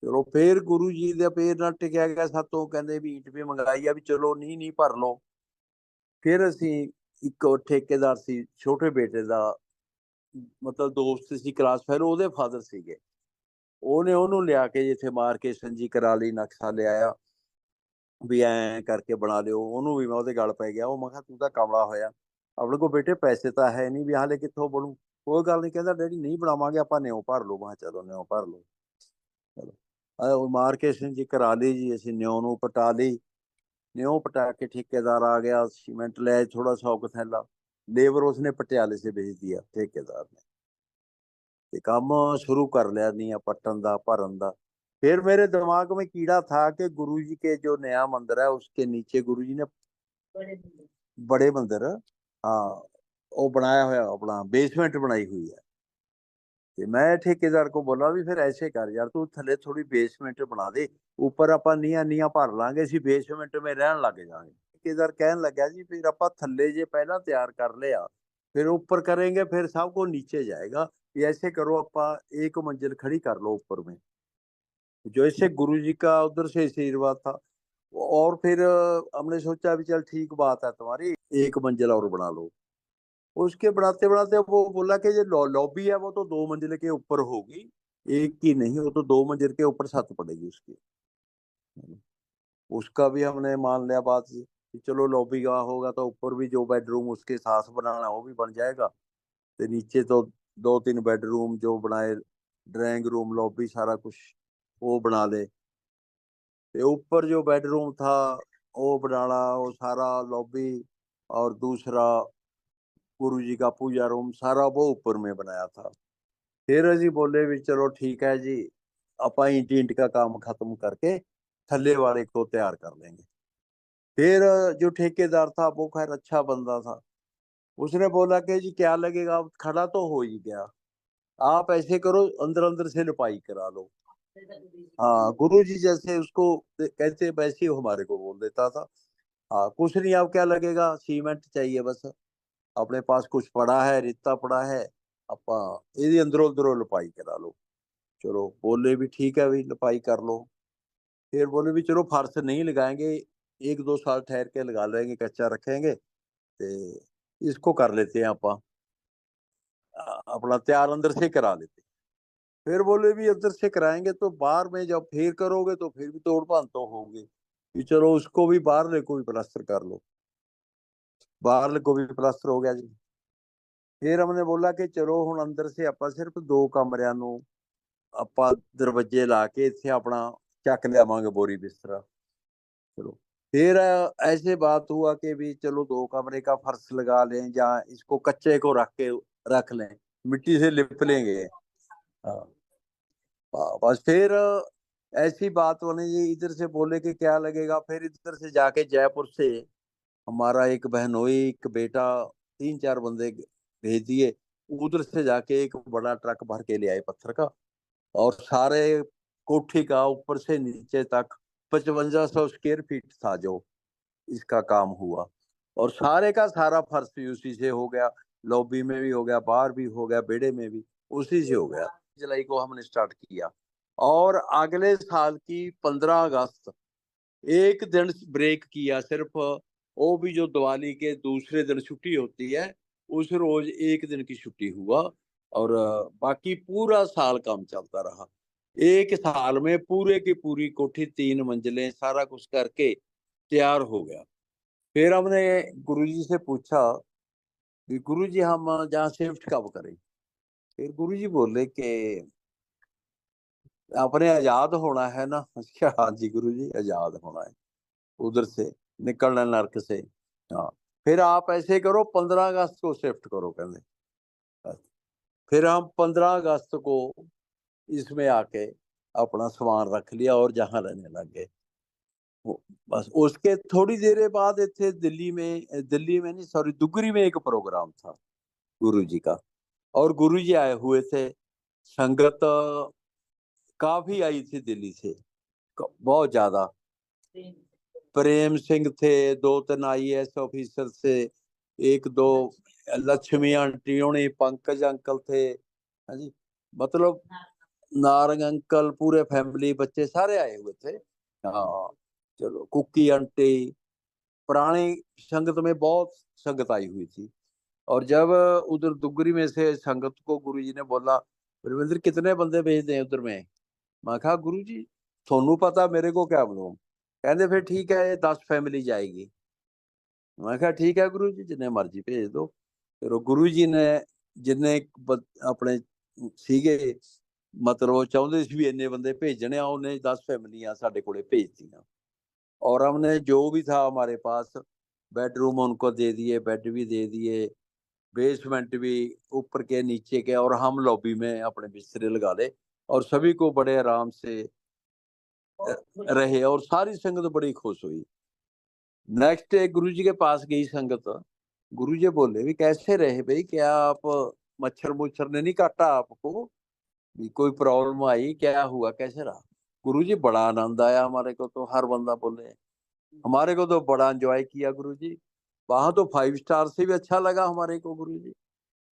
चलो फिर गुरु जी ਦੇ ਫੇਰ ਨਾ ਟਿਕਿਆ ਗਿਆ ਸਾਤੋਂ, ਕਹਿੰਦੇ ਵੀ ਈਂਟ ਵੀ ਮੰਗਾਈ ਆ, ਵੀ ਚਲੋ ਨਹੀਂ ਨਹੀਂ ਭਰ ਲਓ। ਫਿਰ ਅਸੀਂ ਇੱਕ ਠੇਕੇਦਾਰ ਸੀ, ਛੋਟੇ ਬੇਟੇ ਦਾ ਮਤਲਬ ਦੋਸਤ ਸੀ, ਕਲਾਸ ਫੈਲੋ, ਉਹਦੇ ਫਾਦਰ ਸੀਗੇ। ਉਹਨੇ ਉਹਨੂੰ ਲਿਆ ਕੇ ਜਿੱਥੇ ਮਾਰਕੇਸ਼ਨ ਜੀ ਕਰਾ ਲਈ, ਨਕਸ਼ਾ ਲਿਆਇਆ ਵੀ ਐ ਕਰਕੇ ਬਣਾ ਲਿਓ। ਉਹਨੂੰ ਵੀ ਮੈਂ ਉਹਦੇ ਗਲ ਪੈ ਗਿਆ। ਉਹ ਮੈਂ ਕਿਹਾ ਤੂੰ ਤਾਂ ਕਮਲਾ ਹੋਇਆ, ਆਪਣੇ ਕੋਲ ਬੇਟੇ ਪੈਸੇ ਤਾਂ ਹੈ ਨਹੀਂ, ਵੀ ਹਾਲੇ ਕਿੱਥੋਂ ਬਣੂ। ਕੋਈ ਗੱਲ ਨਹੀਂ, ਕਹਿੰਦਾ ਡੈਡੀ ਨਹੀਂ ਬਣਾਵਾਂਗੇ ਆਪਾਂ, ਨਿਓ ਭਰ ਲਓ। ਮੈਂ ਕਿਹਾ ਚਲੋ ਨਿਓ ਭਰ ਲਓ। ਚਲੋ ਮਾਰਕੇਸ਼ਨ ਜੀ ਕਰਾ ਲਈ ਜੀ, ਅਸੀਂ ਨਿਓ ਨੂੰ ਪਟਾ ਲਈ। ਨਿਓ पटा के ठेकेदार आ गया, सीमेंट ले आए थोड़ा 100 का थैला। लेबर उसने पटियाले से भेज दिया ठेकेदार ने, ਤੇ ਕੰਮ शुरू कर लिया नींव पट्टन ਦਾ भरन ਦਾ। फिर मेरे दिमाग में कीड़ा था कि गुरु जी के जो नया मंदिर है उसके नीचे गुरु जी ने बड़े मंदिर, हाँ, वो बनाया हुआ अपना बेसमेंट बनाई हुई है। ਤੇ मैं ठेकेदार को बोला भी फिर ऐसे कर यार, तू थले थोड़ी बेसमेंट बना दे, ਉੱਪਰ ਆਪਾਂ ਨੀਆਂ ਨੀਆਂ ਭਰ ਲਾਂਗੇ, ਅਸੀਂ ਬੇਸਮੈਂਟ में ਰਹਿਣ ਲੱਗ ਜਾਾਂਗੇ। ਠੇਕੇਦਾਰ ਕਹਿਣ ਲੱਗਿਆ ਜੀ ਫਿਰ ਆਪਾਂ ਥੱਲੇ ਜੇ ਪਹਿਲਾਂ ਤਿਆਰ ਕਰ ਲਿਆ, फिर ऊपर करेंगे, फिर सब को नीचे जाएगा। ये ऐसे करो, आपा एक मंजिल खड़ी कर लो ऊपर में। जो ऐसे गुरु जी का उधर से आशीर्वाद था। और फिर हमने सोचा भी चल ठीक बात है तुम्हारी, एक मंजिल और बना लो। उसके बनाते बनाते वो बोला कि जो लॉबी है वो तो 2 मंजिल के ऊपर होगी, एक की नहीं, वो तो 2 मंजिल के ऊपर छत पड़ेगी उसकी। उसका भी हमने मान लिया बात जी, कि चलो लॉबी का होगा तो ऊपर भी जो बेडरूम उसके साथ बनाना वो भी बन जाएगा। तो नीचे तो 2-3 बेडरूम जो बनाए, ड्राइंग रूम लॉबी सारा कुछ वो बना ले। ते ऊपर जो बेडरूम था वो बनाना, वो सारा लॉबी। और दूसरा गुरु जी का पूजा रूम सारा वो ऊपर में बनाया था। फिर अजी बोले भी चलो ठीक है जी, ਆਪਾਂ ईंट ईंट का काम खत्म करके थल्ले वाले को तैयार कर लेंगे। फिर जो ठेकेदार था वो खैर अच्छा बंदा था, उसने बोला कि जी क्या लगेगा, अब खड़ा तो हो ही गया, आप ऐसे करो अंदर अंदर से लिपाई करा लो। हाँ, गुरु जी जैसे उसको कहते वैसे ही वो हमारे को बोल देता था। हाँ, कुछ नहीं, अब क्या लगेगा, सीमेंट चाहिए बस, अपने पास कुछ पड़ा है, रेता पड़ा है, अपा यदि अंदरों अंदरों लिपाई करा लो। चलो बोले भी ठीक है, भी लिपाई कर लो। फिर बोले भी चलो फर्श नहीं लगाएंगे, 1-2 साल ठहर के लगा लेंगे, कच्चा रखेंगे, ते इसको कर लेते हैं अपा, अपना तैयार अंदर से करा लेते। फिर बोले भी अंदर से कराएंगे तो बाहर में जब फिर करोगे तो फिर भी तोड़ भंन तो होगी, कि चलो उसको भी बाहर को भी प्लास्टर कर लो। बाहर को भी प्लास्टर हो गया जी। फिर हमने बोला कि चलो ਹੁਣ ਅੰਦਰ ਸੇ ਆਪਾਂ ਸਿਰਫ 2 ਕਮਰਿਆਂ ਨੂੰ ਆਪਾਂ ਦਰਵਾਜ਼ੇ ਲਾ ਕੇ ਇੱਥੇ ਆਪਣਾ ਚੱਕ ਲਿਆਵਾਂਗੇ बोरी बिस्तर। चलो फिर ऐसे बात हुआ कि भी चलो 2 कमरे का फर्श लगा लें, या इसको कच्चे को रख के रख लें, मिट्टी से लिप लेंगे। हाँ, बस फिर ऐसी बात बनी जी, इधर से बोले कि क्या लगेगा, फिर इधर से जाके जयपुर से हमारा एक बहनोई, एक बेटा, 3-4 बंदे भेज दिए। उधर से जाके एक बड़ा ट्रक भर के ले आए पत्थर का, और सारे कोठी का ऊपर से नीचे तक 5500 स्क्वायर फीट था जो इसका काम हुआ। और सारे का सारा फर्श भी उसी से हो गया, लॉबी में भी हो गया, बाहर भी हो गया, बेड़े में भी उसी से हो गया। जुलाई को हमने स्टार्ट किया, और अगले साल की 15 अगस्त एक दिन ब्रेक किया सिर्फ, वो भी जो दिवाली के दूसरे दिन छुट्टी होती है, उस रोज एक दिन की छुट्टी हुआ। और बाकी पूरा साल काम चलता रहा। एक साल में पूरे की पूरी कोठी 3 मंजिलें सारा कुछ करके तैयार हो गया। फिर हमने गुरुजी से पूछा कि गुरु जी हम जहाँ शिफ्ट कब करें। फिर गुरु जी बोले कि आपने आजाद होना है ना। अच्छा हाँ जी गुरु जी आजाद होना है उधर से, निकलना नरक से। हाँ फिर आप ऐसे करो 15 अगस्त को शिफ्ट करो कहते। फिर हम 15 अगस्त को इसमें आके अपना सामान रख लिया और जहाँ रहने लग गए। बस उसके थोड़ी देर बाद इतने दिल्ली में नहीं सॉरी दुगरी में एक प्रोग्राम था गुरु जी का। और गुरु जी आए हुए थे, संगत काफी आई थी दिल्ली से, बहुत ज्यादा। प्रेम सिंह थे, 2-3 आईएएस ऑफिसर थे, एक दो लक्ष्मी आंटी होनी, पंकज अंकल थे। हाँ जी, मतलब नारंग अंकल, पूरे फैमिली, बच्चे सारे आए हुए थे। हाँ चलो, कुकी आंटी, पुरानी संगत में बहुत संगत आई हुई थी। और जब उधर दुगरी में से संगत को गुरु जी ने बोला, रविंद्र कितने बंदे भेज दें उधर में। मैं कहा गुरु जी थोनू पता, मेरे को क्या बोलूं। कहते फिर ठीक है 10 फैमिली जाएगी। मैं कहा ठीक है गुरु जी जिन्हें मर्जी भेज दो। फिर वो गुरु जी ने जिन्ने अपने ਸੀਗੇ, मतलब वो चाहते ਸੀ ਵੀ ਇੰਨੇ ਬੰਦੇ ਭੇਜਣੇ ਆ, ਉਹਨੇ 10 फैमिलियां ਸਾਡੇ ਕੋਲੇ भेजतियां। और हमने जो भी था हमारे पास, बेडरूम उनको दे दिए, बेड भी दे दिए, बेसमेंट भी, ऊपर के नीचे के, और हम लॉबी में अपने बिस्तरे लगा ले। और सभी को बड़े आराम से रहे, और सारी संगत बड़ी खुश हुई। नेक्स्ट डे गुरु जी के पास गई संगत। गुरु जी बोले भी कैसे रहे भाई, क्या आप मच्छर मुच्छर ने नहीं काटा आपको, भी कोई प्रॉब्लम आई, क्या हुआ, कैसे रहा। गुरु जी बड़ा आनंद आया हमारे को तो, हर बंदा बोले हमारे को तो बड़ा एंजॉय किया गुरु जी। वहां तो 5 स्टार से भी अच्छा लगा हमारे को गुरु जी।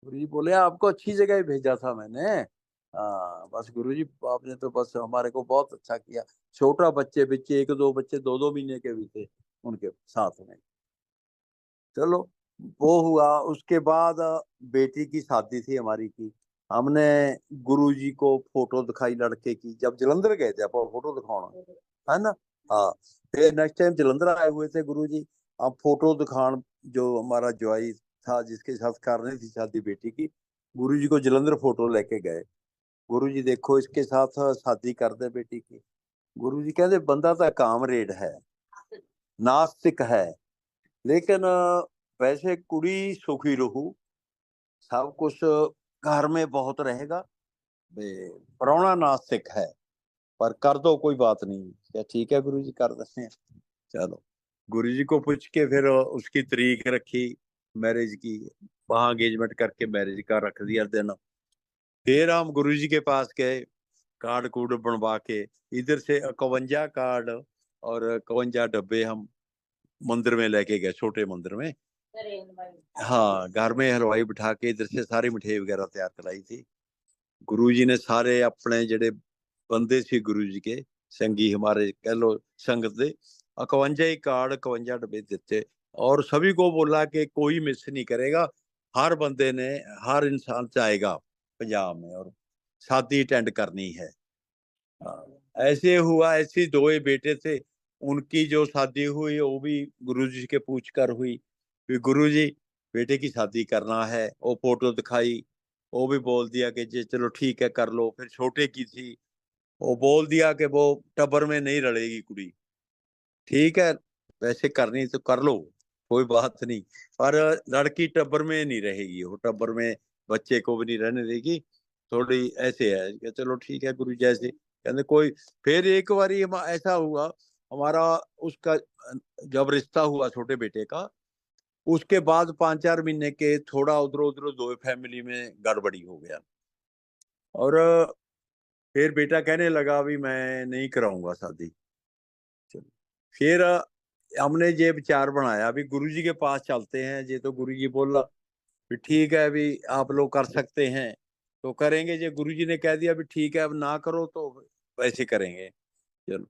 गुरु जी बोले आपको अच्छी जगह ही भेजा था मैंने। हाँ बस गुरु जी आपने तो बस हमारे को बहुत अच्छा किया। छोटा बच्चे बच्चे, 1-2 बच्चे 2-2 महीने के भी थे उनके साथ में। चलो वो हुआ। उसके बाद बेटी की शादी थी हमारी की। हमने गुरु जी को फोटो दिखाई लड़के की, जब जलंधर गए थे आप फोटो दिखाना, है ना। हाँ फिर नेक्स्ट टाइम जलंधर आए हुए थे गुरु जी। अब फोटो दिखान, जो हमारा ज्वाई था जिसके साथ करनी थी शादी बेटी की, गुरु जी को जलंधर फोटो लेके गए। गुरु जी देखो इसके साथ शादी कर दे बेटी की। गुरु जी कहते बंदा तो कामरेड है, नास्तिक है, लेकिन वैसे कुड़ी सुखी रहू, सब कुछ घर में बहुत रहेगा। प्राहुणा नास्तिक है, पर कर दो कोई बात नहीं। क्या ठीक है गुरु जी कर देते हैं। चलो गुरु जी को पूछ के फिर उसकी तारीख रखी मैरिज की, वहां एंगेजमेंट करके मैरिज का रख दिया दिन। फिर हम गुरु जी के पास गए, कार्ड कूड बनवा के, इधर से 51 कार्ड और 51 डब्बे हम मंदिर में लेके गए, छोटे मंदिर में। हाँ घर में हलवाई बिठा के इधर से सारी मिठाई वगैरह तैयार कराई थी। गुरु जी ने सारे अपने जेडे बंदे सी गुरु जी के संगी, हमारे कह लो संगत दे, 51 ही कार्ड 51 डब्बे देते। और सभी को बोला कि कोई मिस नहीं करेगा, हर बंदे ने, हर इंसान चाहेगा पंजाब में और शादी अटेंड करनी है। हाँ, ऐसे हुआ। ऐसे दो ही बेटे थे, उनकी जो शादी हुई वो भी गुरु जी के पूछ कर हुई। फिर गुरु जी बेटे की शादी करना है, वो फोटो दिखाई, वो भी बोल दिया कि जी चलो ठीक है कर लो। फिर छोटे की थी, वो बोल दिया कि वो टब्बर में नहीं रलेगी कुड़ी, ठीक है वैसे करनी तो कर लो, कोई बात नहीं, पर लड़की टब्बर में नहीं रहेगी, वो टब्बर में बच्चे को भी नहीं रहने देगी। थोड़ी ऐसे है कि चलो ठीक है गुरु जैसे कहते कोई। फिर एक बारी ऐसा हुआ हमारा, उसका जब रिश्ता हुआ छोटे बेटे का, उसके बाद 5-4 महीने के थोड़ा उधर उधर दो फैमिली में गड़बड़ी हो गया। और फिर बेटा कहने लगा भी मैं नहीं कराऊंगा शादी। चलो फिर हमने ये विचार बनाया भी गुरु जी के पास चलते हैं। ये तो गुरु जी बोला भी ठीक है अभी आप लोग कर सकते हैं तो करेंगे, ये गुरु जी ने कह दिया भी ठीक है अब ना करो तो वैसे करेंगे। चलो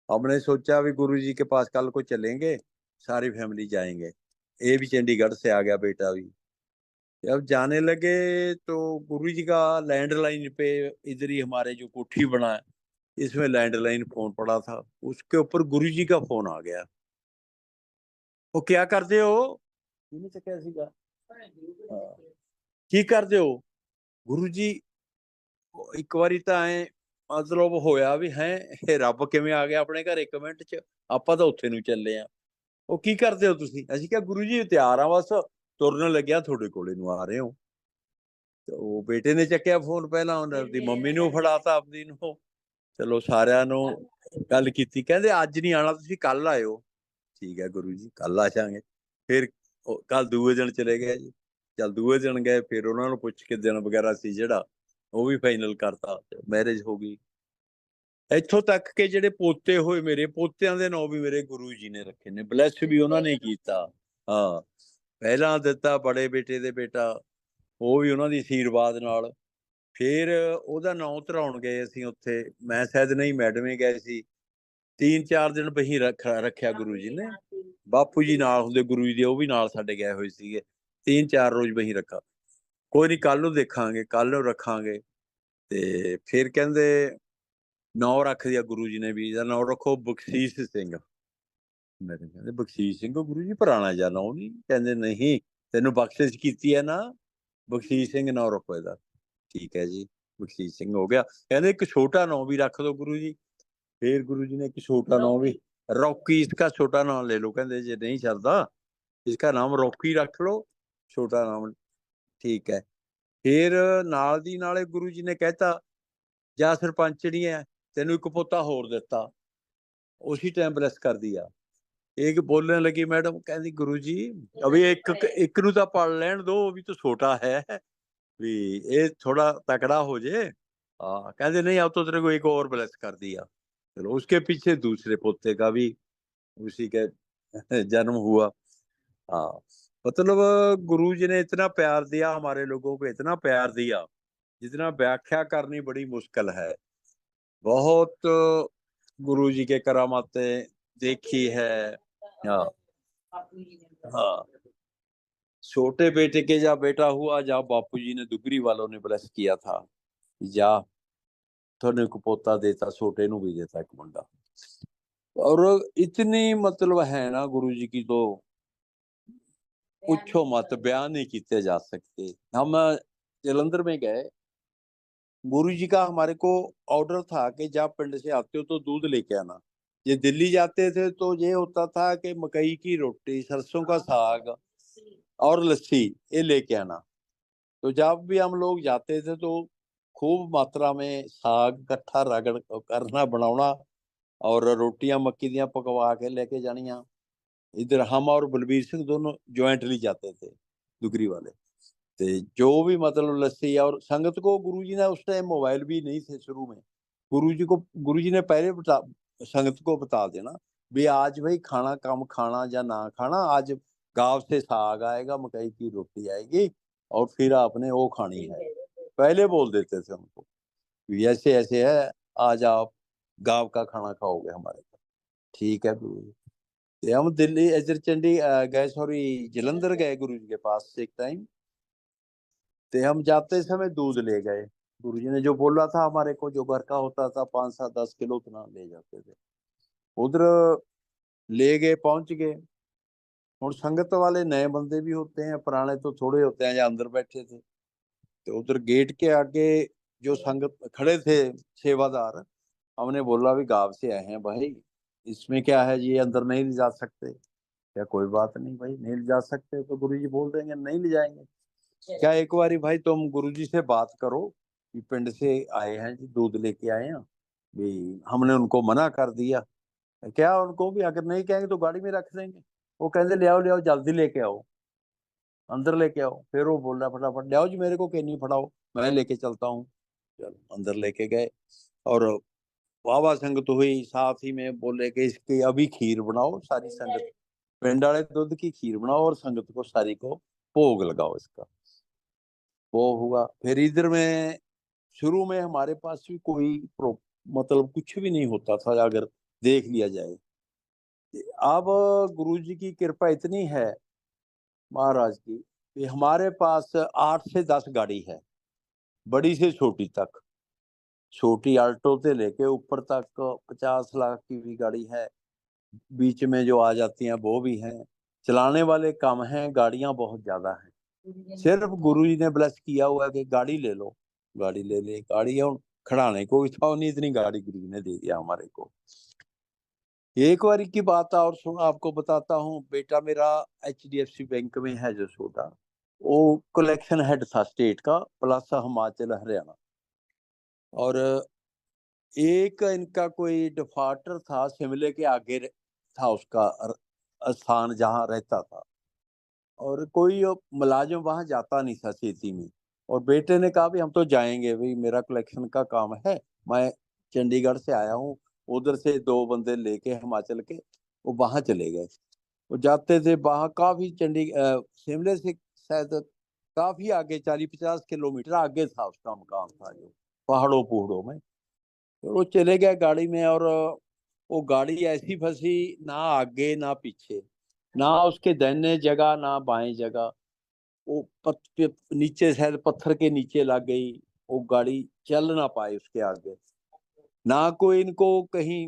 हमने सोचा भी गुरु जी के पास कल को चलेंगे, सारी फैमिली जाएंगे। ये भी चंडीगढ़ से आ गया बेटा भी। जब जाने लगे तो गुरु जी का लैंडलाइन पे, इधर ही हमारे जो कोठी बना है इसमें लैंडलाइन फोन पड़ा था, उसके ऊपर गुरु जी का फोन आ गया। वो क्या करते हो, इन्हीं से क्या सीखा? ਕੀ ਕਰਦੇ ਹੋ ਗੁਰੂ ਜੀ? ਇੱਕ ਵਾਰੀ ਤਾਂ ਐ ਮਤਲਬ ਹੋਇਆ ਵੀ ਹੈ ਇਹ ਰੱਬ ਕਿਵੇਂ ਆ ਗਿਆ ਆਪਣੇ ਘਰ 1 ਮਿੰਟ ਚ, ਆਪਾਂ ਤਾਂ ਉੱਥੇ ਨੂੰ ਚੱਲੇ ਆ। ਉਹ ਕੀ ਕਰਦੇ ਹੋ ਤੁਸੀਂ? ਅਸੀਂ ਕਿਹਾ ਗੁਰੂ ਜੀ ਤਿਆਰ ਆ, ਬਸ ਤੁਰਨ ਲੱਗਿਆ, ਤੁਹਾਡੇ ਕੋਲੇ ਨੂੰ ਆ ਰਹੇ ਹੋ। ਤੇ ਉਹ ਬੇਟੇ ਨੇ ਚੱਕਿਆ ਫੋਨ, ਪਹਿਲਾਂ ਉਹਨੇ ਆਪਦੀ ਮੰਮੀ ਨੂੰ ਫੜਾਤਾ, ਆਪਦੀ ਨੂੰ। ਚਲੋ ਸਾਰਿਆਂ ਨੂੰ ਗੱਲ ਕੀਤੀ, ਕਹਿੰਦੇ ਅੱਜ ਨਹੀਂ ਆਉਣਾ, ਤੁਸੀਂ ਕੱਲ ਆਇਓ। ਠੀਕ ਹੈ ਗੁਰੂ ਜੀ, ਕੱਲ ਆ ਜਾਾਂਗੇ। ਫਿਰ ਕੱਲ ਦੂਏ ਦਿਨ ਚਲੇ ਗਏ ਜੀ। ਚੱਲ ਦੂਏ ਦਿਨ ਗਏ, ਫਿਰ ਉਹਨਾਂ ਨੂੰ ਪੁੱਛ ਕੇ ਦਿਨ ਵਗੈਰਾ ਸੀ ਜਿਹੜਾ, ਉਹ ਵੀ ਫਾਈਨਲ ਕਰਤਾ, ਮੈਰਿਜ ਹੋ ਗਈ। ਇੱਥੋਂ ਤੱਕ ਕਿ ਜਿਹੜੇ ਪੋਤੇ ਹੋਏ, ਮੇਰੇ ਪੋਤਿਆਂ ਦੇ ਨਾਂ ਵੀ ਮੇਰੇ ਗੁਰੂ ਜੀ ਨੇ ਰੱਖੇ ਨੇ, ਬਲੈਸ ਵੀ ਉਹਨਾਂ ਨੇ ਕੀਤਾ। ਹਾਂ, ਪਹਿਲਾਂ ਦਿੱਤਾ ਬੜੇ ਬੇਟੇ ਦੇ ਬੇਟਾ, ਉਹ ਵੀ ਉਹਨਾਂ ਦੀ ਅਸ਼ੀਰਵਾਦ ਨਾਲ। ਫਿਰ ਉਹਦਾ ਨਾਂ ਧਰਾਉਣ ਗਏ ਅਸੀਂ ਉੱਥੇ, ਮੈਂ ਸ਼ਾਇਦ ਨਹੀਂ, ਮੈਡਮ ਗਏ ਸੀ। 3-4 ਦਿਨ ਬਹੀ ਰੱਖਿਆ ਗੁਰੂ ਜੀ ਨੇ। ਬਾਪੂ ਜੀ ਨਾਲ ਹੁੰਦੇ ਗੁਰੂ ਜੀ ਦੇ, ਉਹ ਵੀ ਨਾਲ ਸਾਡੇ ਗਏ ਹੋਏ ਸੀਗੇ। 3-4 ਰੋਜ਼ ਬਹੀ ਰੱਖਾ। ਕੋਈ ਨੀ, ਕੱਲ ਨੂੰ ਦੇਖਾਂਗੇ, ਕੱਲ ਨੂੰ ਰੱਖਾਂਗੇ। ਤੇ ਫਿਰ ਕਹਿੰਦੇ ਨਾਂ ਰੱਖ ਦਿਆ ਗੁਰੂ ਜੀ ਨੇ ਵੀ, ਇਹਦਾ ਨਾਂ ਰੱਖੋ ਬਖਸ਼ੀਸ਼ ਸਿੰਘ। ਮੇਰੇ ਕਹਿੰਦੇ ਬਖਸ਼ੀਸ਼ ਸਿੰਘ ਗੁਰੂ ਜੀ ਪੁਰਾਣਾ ਜਿਹਾ ਨਾਂ ਨਹੀਂ? ਕਹਿੰਦੇ ਨਹੀਂ, ਤੈਨੂੰ ਬਖਸ਼ਿਸ਼ ਕੀਤੀ ਹੈ ਨਾ, ਬਖਸ਼ੀਸ਼ ਸਿੰਘ ਨਾਂ ਰੱਖੋ ਇਹਦਾ। ਠੀਕ ਹੈ ਜੀ, ਬਖਸ਼ੀਸ਼ ਸਿੰਘ ਹੋ ਗਿਆ। ਕਹਿੰਦੇ ਇੱਕ ਛੋਟਾ ਨਾਂ ਵੀ ਰੱਖ ਦੋ ਗੁਰੂ ਜੀ। ਫਿਰ ਗੁਰੂ ਜੀ ਨੇ ਇੱਕ ਛੋਟਾ ਨਾਂ ਵੀ, ਰੌਕੀ ਇਸਕਾ ਛੋਟਾ ਨਾਮ ਲੈ ਲਓ, ਕਹਿੰਦੇ ਜੇ ਨਹੀਂ ਚੱਲਦਾ ਇਸਕਾ ਨਾਮ ਰੌਕੀ ਰੱਖ ਲਓ, ਛੋਟਾ ਨਾਮ। ਠੀਕ ਹੈ। ਫਿਰ ਨਾਲ ਦੀ ਨਾਲੇ ਗੁਰੂ ਜੀ ਨੇ ਕਹਿਤਾ ਜਾਂ ਸਰਪੰਚਣੀ ਹੈ, ਤੈਨੂੰ ਇੱਕ ਪੋਤਾ ਹੋਰ ਦਿੱਤਾ। ਉसी टाइम ਬਲੈਸ ਕਰ ਦਿਆ। एक बोलने लगी मैडम, कहती गुरु जी अभी एक ਨੂੰ ਤਾਂ पढ़ ਲੈਣ दो, अभी तो छोटा है, भी ये थोड़ा तकड़ा हो जाए। हाँ, कहते नहीं अब तो तेरे को एक और ब्लेस कर दिया। चलो उसके पीछे दूसरे पोते का भी उसी के जन्म हुआ। हाँ, मतलब गुरु जी ने इतना प्यार दिया हमारे लोगों को, इतना प्यार दिया जितना व्याख्या करनी बड़ी मुश्किल है। बहुत गुरु जी के करामातें देखी है। हाँ हाँ, छोटे बेटे के जब बेटा हुआ, जब बापू जी ने दुगरी वालों ने ब्लेस किया था, जा थोने को पोता देता, छोटे नु भी देता एक मुंडा। और इतनी मतलब है ना गुरु जी की, तो पूछो मत, बयान नहीं किए जा सकते। हम जलंधर में गए, गुरु जी का हमारे को ऑर्डर था कि जब पिंड से आते हो तो दूध लेके आना। ये दिल्ली जाते थे तो ये होता था कि मकई की रोटी, सरसों का साग और लस्सी ये लेके आना। तो जब भी हम लोग जाते थे तो खूब मात्रा में साग इकट्ठा रगड़ करना, बनाना, और रोटियां मक्की दियां पकवा के लेके जानियां। इधर हम और बलबीर सिंह दोनों ज्वाइंटली जाते थे, दुगरी वाले। तो जो भी मतलब लस्सी, और संगत को गुरु जी ने उस टाइम मोबाइल भी नहीं थे शुरू में। गुरु जी ने पहले संगत को बता देना भी आज भाई खाना कम खाना या ना खाना, आज गांव से साग आएगा, मकई की रोटी आएगी, और फिर आपने वो खानी है। पहले बोल देते थे उनको ऐसे ऐसे है, आज आप गांव का खाना खाओगे हमारे घर। ठीक है गुरु जी। तो हम दिल्ली इधर चंडी गए, सॉरी जलंधर गए गुरु जी के पास एक टाइम। तो हम जाते समय दूध ले गए, गुरु जी ने जो बोला था हमारे को, जो घर का होता था 5-7-10 किलो उतना ले जाते थे। उधर ले गए, पहुंच गए। और संगत वाले नए बंदे भी होते हैं, पुराने तो थोड़े होते हैं, या अंदर बैठे थे। तो उधर गेट के आगे जो संगत खड़े थे सेवादार, हमने बोला भी गांव से आए हैं भाई, इसमें क्या है जी, अंदर नहीं ले जा सकते क्या? कोई बात नहीं भाई, नहीं ले जा सकते तो गुरु जी बोल देंगे नहीं ले जाएंगे। क्या एक बारी भाई तुम गुरु जी से बात करो कि पिंड से आए हैं जी, दूध लेके आए हैं भी, हमने उनको मना कर दिया। क्या उनको भी अगर नहीं कहेंगे तो गाड़ी में रख देंगे। वो कहते ले आओ ले आओ, जल्दी लेके आओ, अंदर लेके आओ। फिर वो बोल रहा फटाफट ले आओ जी, मेरे को कहीं नहीं फटाओ, मैं लेके चलता हूँ। चलो अंदर लेके गए, और वाहवा संगत हुई। साथ ही में बोले कि इसकी अभी खीर बनाओ, सारी संगत पिंड वाले दूध की खीर बनाओ, और संगत को सारी को भोग लगाओ इसका। वो हुआ। फिर इधर में शुरू में हमारे पास भी कोई मतलब कुछ भी नहीं होता था, अगर देख लिया जाए। अब गुरु जी की कृपा इतनी है महाराज की कि हमारे पास 8 से 10 गाड़ी है, बड़ी से छोटी तक। छोटी आल्टो से लेके ऊपर तक 50 लाख की भी गाड़ी है, बीच में जो आ जाती हैं वो भी हैं। चलाने वाले कम हैं, गाड़ियां बहुत ज्यादा हैं। सिर्फ गुरु जी ने ब्लेस किया हुआ है कि गाड़ी ले लो, गाड़ी ले ले, गाड़ी हम खड़ाने को भी था नहीं, इतनी गाड़ी गुरु जी ने दे दिया हमारे को। एक बार की बात और सुन, आपको बताता हूँ। बेटा मेरा HDFC बैंक में है जसोदा, वो कलेक्शन हेड था स्टेट का, प्लस हिमाचल हरियाणा। और एक इनका कोई डिफाल्टर था, शिमले के आगे था उसका स्थान जहाँ रहता था, और कोई मुलाजिम वहां जाता नहीं था खेती में। और बेटे ने कहा भी हम तो जाएंगे भाई, मेरा कलेक्शन का काम है, मैं चंडीगढ़ से आया हूँ। उधर से दो बंदे लेके हिमाचल के वो वहां चले गए। वो जाते थे वहां काफी, शिमले से शायद काफी आगे, 40-50 किलोमीटर आगे था उसका मकान था, जो पहाड़ों पहाड़ों में। तो वो चले गए गाड़ी में, और वो गाड़ी ऐसी फंसी, ना आगे ना पीछे, ना उसके दाहिने जगह ना बाएं जगह। वो नीचे शायद पत्थर के नीचे लग गई, वो गाड़ी चल ना पाई उसके आगे। ना कोई इनको कहीं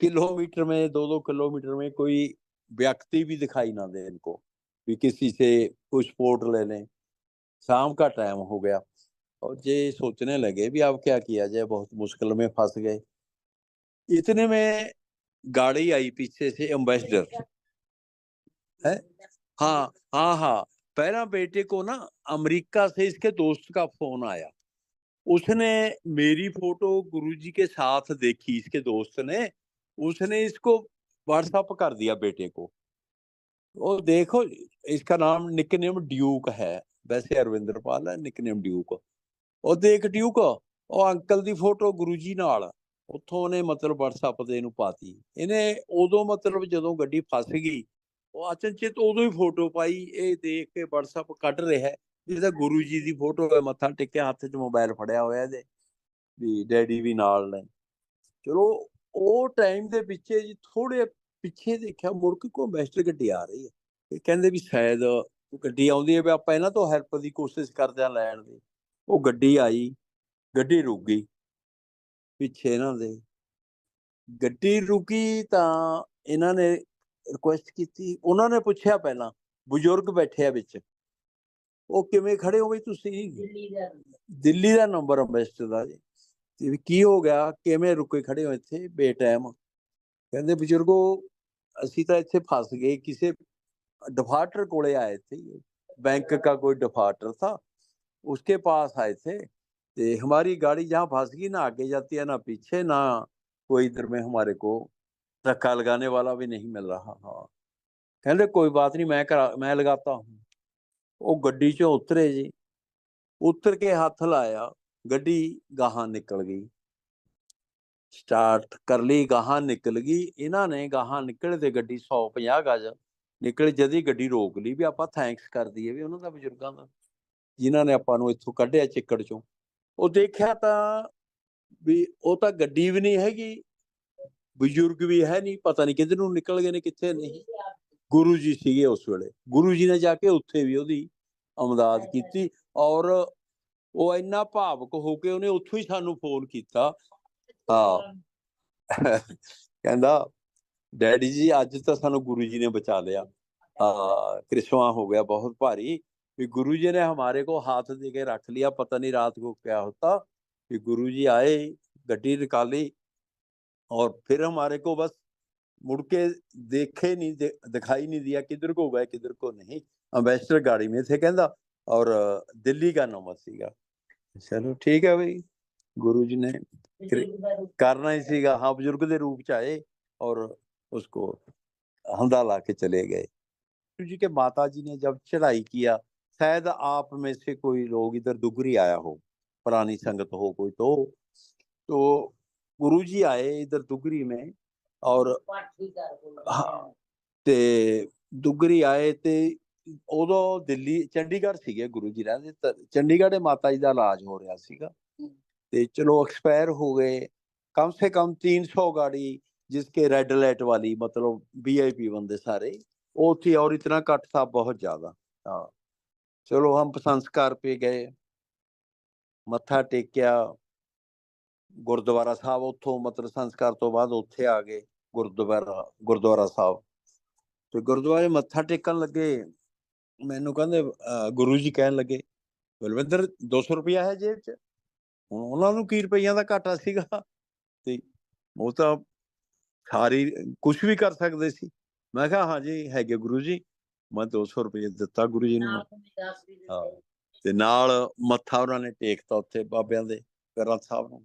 किलोमीटर में, 2-2 किलोमीटर में कोई व्यक्ति भी दिखाई ना दे इनको, भी किसी से कुछ सपोर्ट ले लें। शाम का टाइम हो गया, और ये सोचने लगे भी अब क्या किया जाए, बहुत मुश्किल में फंस गए। इतने में गाड़ी आई पीछे से, एम्बेसडर है। हाँ हाँ हाँ। पहला बेटे को ना अमेरिका से इसके दोस्त का फोन आया। उसने मेरी फोटो गुरुजी के साथ देखी, इसके दोस्त ने, उसने इसको व्हाट्सअप कर दिया बेटे को। वो देखो, इसका नाम निकनेम ड्यूक है, वैसे अरविंदर पाल है, निकनेम ड्यूक। ਉਹ ਦੇਖ ਡਿਊਕ, ਉਹ ਅੰਕਲ ਦੀ ਫੋਟੋ ਗੁਰੂ ਜੀ ਨਾਲ। ਉੱਥੋਂ ਉਹਨੇ ਮਤਲਬ WhatsApp ਤੇ ਇਹਨੂੰ ਪਾਤੀ। ਇਹਨੇ ਉਦੋਂ ਮਤਲਬ ਜਦੋਂ ਗੱਡੀ ਫਸ ਗਈ, ਉਹ ਅਚਨਚੇਤ ਉਦੋਂ ਹੀ ਫੋਟੋ ਪਾਈ। ਇਹ ਦੇਖ ਕੇ WhatsApp ਕੱਢ ਰਿਹਾ ਜਿਹਦਾ ਗੁਰੂ ਜੀ ਦੀ ਫੋਟੋ ਹੈ, ਮੱਥਾ ਟੇਕਿਆ, ਹੱਥ 'ਚ ਮੋਬਾਈਲ ਫੜਿਆ ਹੋਇਆ ਇਹਦੇ, ਵੀ ਡੈਡੀ ਵੀ ਨਾਲ ਨੇ। ਚਲੋ ਉਹ ਟਾਈਮ ਦੇ ਪਿੱਛੇ ਜੀ ਥੋੜੇ ਪਿੱਛੇ ਦੇਖਿਆ, ਮੁੜ ਕੇ ਕੋਈ ਮੈਸਟਰ ਗੱਡੀ ਆ ਰਹੀ ਹੈ। ਇਹ ਕਹਿੰਦੇ ਵੀ ਸ਼ਾਇਦ ਗੱਡੀ ਆਉਂਦੀ ਹੈ, ਵੀ ਆਪਾਂ ਇਹਨਾਂ ਤੋਂ ਹੈਲਪ ਦੀ ਕੋਸ਼ਿਸ਼ ਕਰਦੇ ਹਾਂ ਲੈਣ ਦੀ। ਉਹ ਗੱਡੀ ਆਈ, ਗੱਡੀ ਰੁਕ ਗਈ ਪਿੱਛੇ ਇਹਨਾਂ ਦੇ। ਗੱਡੀ ਰੁਕੀ ਤਾਂ ਇਹਨਾਂ ਨੇ ਰਿਕੁਐਸਟ ਕੀਤੀ, ਉਹਨਾਂ ਨੇ ਪੁੱਛਿਆ ਪਹਿਲਾਂ, ਬਜ਼ੁਰਗ ਬੈਠੇ ਆ ਵਿੱਚ, ਉਹ ਕਿਵੇਂ ਖੜੇ ਹੋ ਬਈ ਤੁਸੀਂ? ਦਿੱਲੀ ਦਾ ਨੰਬਰ ਅੰਬੈਸਡਰ ਦਾ ਜੀ। ਤੇ ਕੀ ਹੋ ਗਿਆ, ਕਿਵੇਂ ਰੁਕੇ ਖੜੇ ਹੋ ਇੱਥੇ ਬੇਟਾਈਮ? ਕਹਿੰਦੇ ਬਜ਼ੁਰਗੋ ਅਸੀਂ ਤਾਂ ਇੱਥੇ ਫਸ ਗਏ, ਕਿਸੇ डिफॉल्टर कोले आए थे, बैंक का कोई डिफॉल्टर था, उसके पास आए थे। तो हमारी गाड़ी जहाँ फंस गई, ना आगे जाती है ना पीछे, ना कोई इधर में हमारे को धक्का लगाने वाला भी नहीं मिल रहा। हाँ, कहते कोई बात नहीं, मैं लगाता हूँ। वो गड्डी चो उतरे जी, उतर के हाथ लाया, गड्डी गाहां निकल गई। स्टार्ट कर ली, गाहां निकल गई। इन्होंने गाहां निकले ਤੇ ਗੱਡੀ 150 ਗਜ ਨਿਕਲ, ਜਦੀ ਗੱਡੀ ਰੋਕ ਲਈ ਵੀ ਆਪਾਂ ਥੈਂਕਸ ਕਰ ਦਈਏ ਵੀ ਉਹਨਾਂ ਦਾ, ਬਜ਼ੁਰਗਾਂ ਦਾ, ਜਿਨ੍ਹਾਂ ਨੇ ਆਪਾਂ ਨੂੰ ਇੱਥੋਂ ਕੱਢਿਆ ਚਿੱਕੜ ਚੋਂ। ਉਹ ਦੇਖਿਆ ਤਾਂ ਵੀ ਉਹ ਤਾਂ ਗੱਡੀ ਵੀ ਨਹੀਂ ਹੈਗੀ, ਬਜ਼ੁਰਗ ਵੀ ਹੈ ਨਹੀਂ, ਪਤਾ ਨਹੀਂ ਕਿੱਧਰ ਨੂੰ ਨਿਕਲ ਗਏ ਨੇ, ਕਿੱਥੇ ਨਹੀਂ। ਗੁਰੂ ਜੀ ਸੀਗੇ ਉਸ ਵੇਲੇ, ਗੁਰੂ ਜੀ ਨੇ ਜਾ ਕੇ ਉੱਥੇ ਵੀ ਉਹਦੀ ਅਮਦਾਦ ਕੀਤੀ। ਔਰ ਉਹ ਇੰਨਾ ਭਾਵਕ ਹੋ ਕੇ ਉਹਨੇ ਉੱਥੋਂ ਹੀ ਸਾਨੂੰ ਫੋਨ ਕੀਤਾ। ਹਾਂ, ਕਹਿੰਦਾ ਡੈਡੀ ਜੀ ਅੱਜ ਤਾਂ ਸਾਨੂੰ ਗੁरु जी ने बचा लिया। कृष्णा हो गया बहुत भारी, कि गुरु जी ने हमारे को हाथ दे के रख लिया, पता नहीं रात को क्या होता। कि गुरु जी आए, गड्डी निकाली, और फिर हमारे को बस मुड़ के देखे नहीं, दिखाई नहीं दिया किधर को गए किधर को नहीं। एम्बेसडर गाड़ी में थे कहता, और दिल्ली का नंबर सीगा। चलो ठीक है भाई, गुरु जी ने करना ही सीगा। हाँ, बुजुर्ग के रूप च आए और उसको हंदा ला के चले गए। गुरु जी के माता जी ने जब चढ़ाई किया, शायद आप में से कोई लोग इधर दुगरी आया हो, पुरानी संगत हो कोई, तो गुरु जी आए इधर दुगरी में। और हाँ, ਤੇ ਦੁਗਰੀ ਆਏ ਤੇ ਉਦੋਂ ਦਿੱਲੀ ਚੰਡੀਗੜ੍ਹ ਸੀਗੇ ਗੁਰੂ ਜੀ ਰਹਿੰਦੇ। ਚੰਡੀਗੜ੍ਹ ਮਾਤਾ ਜੀ ਦਾ ਇਲਾਜ ਹੋ ਰਿਹਾ ਸੀਗਾ, ਤੇ ਚਲੋ एक्सपायर हो गए। कम से कम 300 गाड़ी, जिसके रेड लाइट वाली, मतलब VIP बंदे सारे वो थी, और इतना कट था बहुत ज्यादा। हाँ, चलो हम संस्कार पे गए, मत्था टेकिया गुरुद्वारा साहब। उतो मतलब संस्कार तो बाद उत्थे आ गए गुरुद्वारा साहब। ਤੇ ਗੁਰਦੁਆਰੇ ਮੱਥਾ ਟੇਕਣ ਲੱਗੇ, ਮੈਨੂੰ ਕਹਿੰਦੇ ਗੁਰੂ ਜੀ ਕਹਿਣ ਲੱਗੇ, ਬਲਵਿੰਦਰ 200 ਰੁਪਇਆ ਹੈ ਜੇਬ 'ਚ। ਹੁਣ ਉਹਨਾਂ ਨੂੰ ਕੀ ਰੁਪਈਆਂ ਦਾ ਘਾਟਾ ਸੀਗਾ, ਤੇ ਉਹ ਤਾਂ ਸਾਰੀ ਕੁਛ ਵੀ ਕਰ ਸਕਦੇ ਸੀ। ਮੈਂ ਕਿਹਾ ਹਾਂਜੀ ਹੈਗੇ ਗੁਰੂ ਜੀ। ਮੈਂ 200 ਰੁਪਏ ਦਿੱਤਾ ਗੁਰੂ ਜੀ ਨੂੰ। ਹਾਂ, ਤੇ ਨਾਲ ਮੱਥਾ ਉਹਨਾਂ ਨੇ ਟੇਕਤਾ ਉੱਥੇ ਬਾਬਿਆਂ ਦੇ ਗ੍ਰੰਥ ਸਾਹਿਬ ਨੂੰ,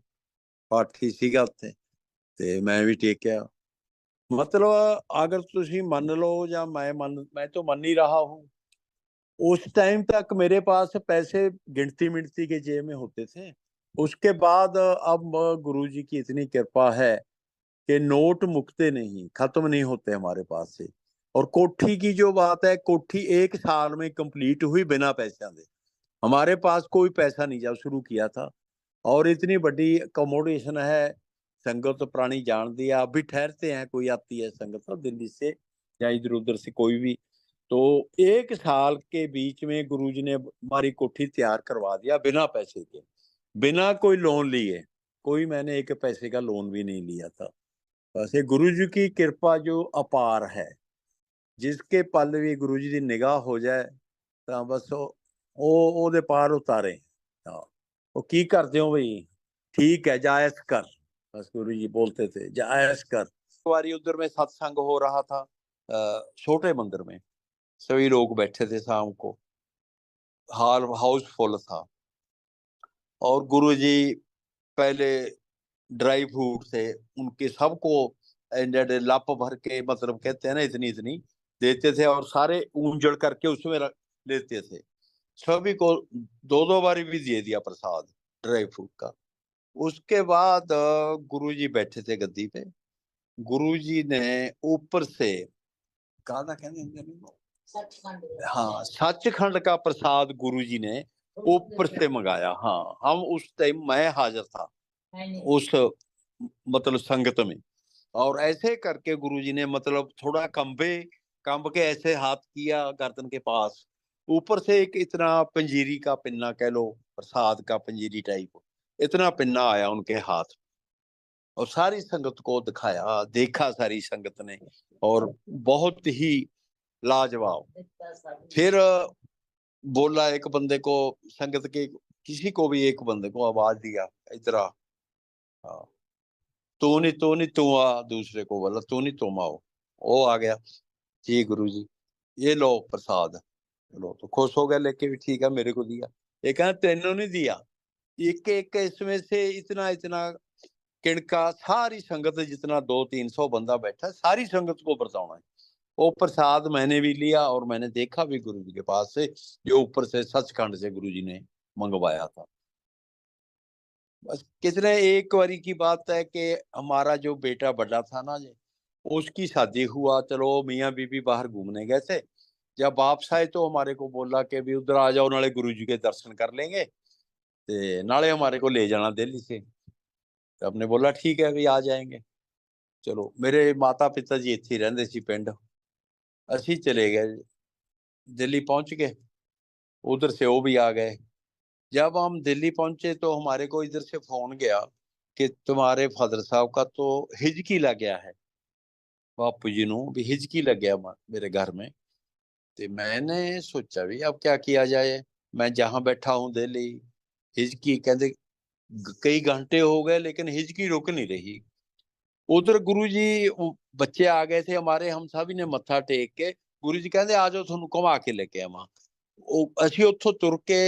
ਪਾਠੀ ਸੀਗਾ ਉੱਥੇ, ਤੇ ਮੈਂ ਵੀ ਟੇਕਿਆ। मतलब अगर तुसी मान लो या मैं तो मान ही रहा हूँ, उस टाइम तक मेरे पास पैसे गिनती मिनती के जेब में होते थे। उसके बाद अब गुरु जी की इतनी कृपा है कि नोट मुकते नहीं, खत्म नहीं होते हमारे पास से। और कोठी की जो बात है, कोठी 1 साल में कंप्लीट हुई बिना पैसे दे। हमारे पास कोई पैसा नहीं जब शुरू किया था। और इतनी बड़ी अकोमोडेशन है, संगत पुरानी जानती है। आप भी ठहरते हैं, कोई आती है संगत दिल्ली से या इधर उधर से कोई भी, तो 1 साल के बीच में गुरुजी ने हमारी कोठी तैयार करवा दिया बिना पैसे के, बिना कोई लोन लिए। कोई मैंने 1 पैसे का लोन भी नहीं लिया था। वैसे गुरु जी की कृपा जो अपार है, जिसके पल भी गुरु जी की निगाह हो जाए तो बस ਉਹਦੇ ਪਾਰ ਉਤਾਰੇ। हाँ, वो की करते हो भाई, ठीक है जायज कर, बस गुरु जी बोलते थे जायज कर। एक बारी उधर में सत्संग हो रहा था, छोटे मंदिर में, सभी लोग बैठे थे शाम को, हॉल हाउस फुल था। और गुरु जी पहले ड्राई फ्रूट थे, उनके सबको लप भर के, मतलब कहते हैं ना इतनी इतनी देते थे, और सारे ऊंजड़ करके उसमें रख लेते थे। सभी को 2-2 बारी भी दे दिया प्रसाद ड्राई फ्रूट का। उसके बाद गुरुजी बैठे थे गद्दी पे। गुरुजी ने ऊपर से कहा था, कहते हाँ, सचखंड का प्रसाद गुरुजी ने ऊपर से मंगाया। हाँ, हम उस टाइम मैं हाजिर था उस मतलब संगत में। और ऐसे करके गुरुजी ने मतलब थोड़ा कंब के ऐसे हाथ किया गर्दन के पास, ऊपर से एक इतना पंजीरी का पिन्ना कह लो, प्रसाद का पंजीरी टाइप इतना पिन्ना आया उनके हाथ, और सारी संगत को दिखाया, देखा सारी संगत ने, और बहुत ही लाजवाब। फिर बोला एक बंदे को, संगत के किसी को भी एक बंदे को आवाज दिया, इधर आ। हाँ, तू नहीं तू आ। दूसरे को बोला तू नहीं तुम आओ। वो आ गया, जी गुरु जी ये लो प्रसाद। लो, तो खुश हो गया लेके भी, ठीक है मेरे को दिया। ये कहना तेनों नहीं दिया, एक एक इसमें से इतना इतना किणका सारी संगत, जितना 200-300 बंदा बैठा, सारी संगत को बरसाना है। वो प्रसाद मैंने भी लिया, और मैंने देखा भी गुरु जी के पास से, जो ऊपर से सचखंड से गुरु जी ने मंगवाया था। बस कितने एक बारी की बात है कि हमारा जो बेटा बड़ा था ना जी, उसकी शादी हुआ। चलो मियाँ बीबी बाहर घूमने गए थे, जब वापस आए तो हमारे को बोला कि भी उधर आ जाओ, नाले गुरु जी के दर्शन कर लेंगे, ते नाले हमारे को ले जाना दिल्ली से। तो हमने बोला ठीक है भी आ जाएंगे। चलो मेरे माता पिता जी इत्थे रहंदे सी पिंड, असी चले गए, दिल्ली पहुंच गए। उधर से वो भी आ गए। जब हम दिल्ली पहुंचे तो हमारे को इधर से फोन गया कि तुम्हारे फादर साहब का तो हिजकी लग गया है, बापू जी नु भी हिजकी लग गया मेरे घर में। तो मैंने सोचा भी अब क्या किया जाए, मैं जहां बैठा हूँ दिल्ली, हिजकी कहते कई घंटे हो गए लेकिन हिजकी रुक नहीं रही। उधर गुरु जी बच्चे आ गए थे हमारे, हम सभी ने मत्था टेक के, गुरु जी कहते आ जाओ ਤੁਹਾਨੂੰ ਘੁਮਾ ਕੇ ਲੈ ਕੇ ਆਵਾਂ। ਉਹ ਅਸੀਂ ਉੱਥੋਂ ਤੁਰ ਕੇ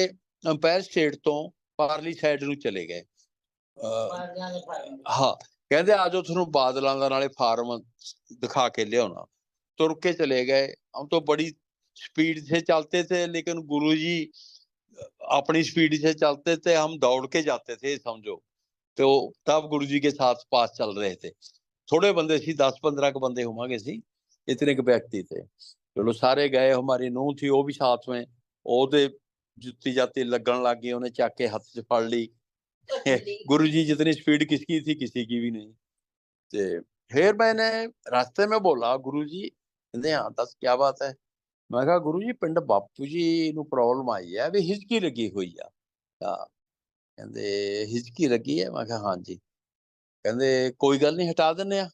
ਅੰਪਾਇਰ ਸਟੇਟ ਤੋਂ ਪਾਰਲੀ ਸਾਈਡ ਨੂੰ ਚਲੇ ਗਏ। ਹਾਂ, ਕਹਿੰਦੇ ਆ ਜਾਓ ਤੁਹਾਨੂੰ ਬਾਦਲਾਂ ਦਾ ਨਾਲੇ ਫਾਰਮ दिखा के लियाना। तुर के चले गए। हम तो बड़ी स्पीड से चलते थे, लेकिन गुरुजी अपनी स्पीड से चलते थे, हम दौड़ के जाते थे समझो। तो तब गुरुजी के साथ पास चल रहे थे। थोड़े बंदे सी, 10-15 के बंदे होंगे सी, इतने के व्यक्ति थे। चलो सारे गए, हमारी नूह थी वो भी साथ में, ओदे जुत्ती जाती लगन लग गई, उन्हें चक के हाथ से फड़ ली। गुरु जी जितनी स्पीड किसकी थी किसी की भी नहीं। ते फिर मैंने रास्ते में बोला गुरु जी, कहते हाँ दस क्या बात है। मैं कहा गुरु जी पिंड बापू जी ਨੂੰ ਪ੍ਰੋਬਲਮ ਆਈ ਹੈ ਵੀ ਹਿਜਕੀ ਲੱਗੀ ਹੋਈ ਆ। ਕਹਿੰਦੇ ਹਿਜਕੀ ਲੱਗੀ ਹੈ। ਮੈਂ ਕਿਹਾ ਹਾਂਜੀ। ਕਹਿੰਦੇ ਕੋਈ ਗੱਲ ਨਹੀਂ ਹਟਾ ਦਿੰਨੇ ਆ।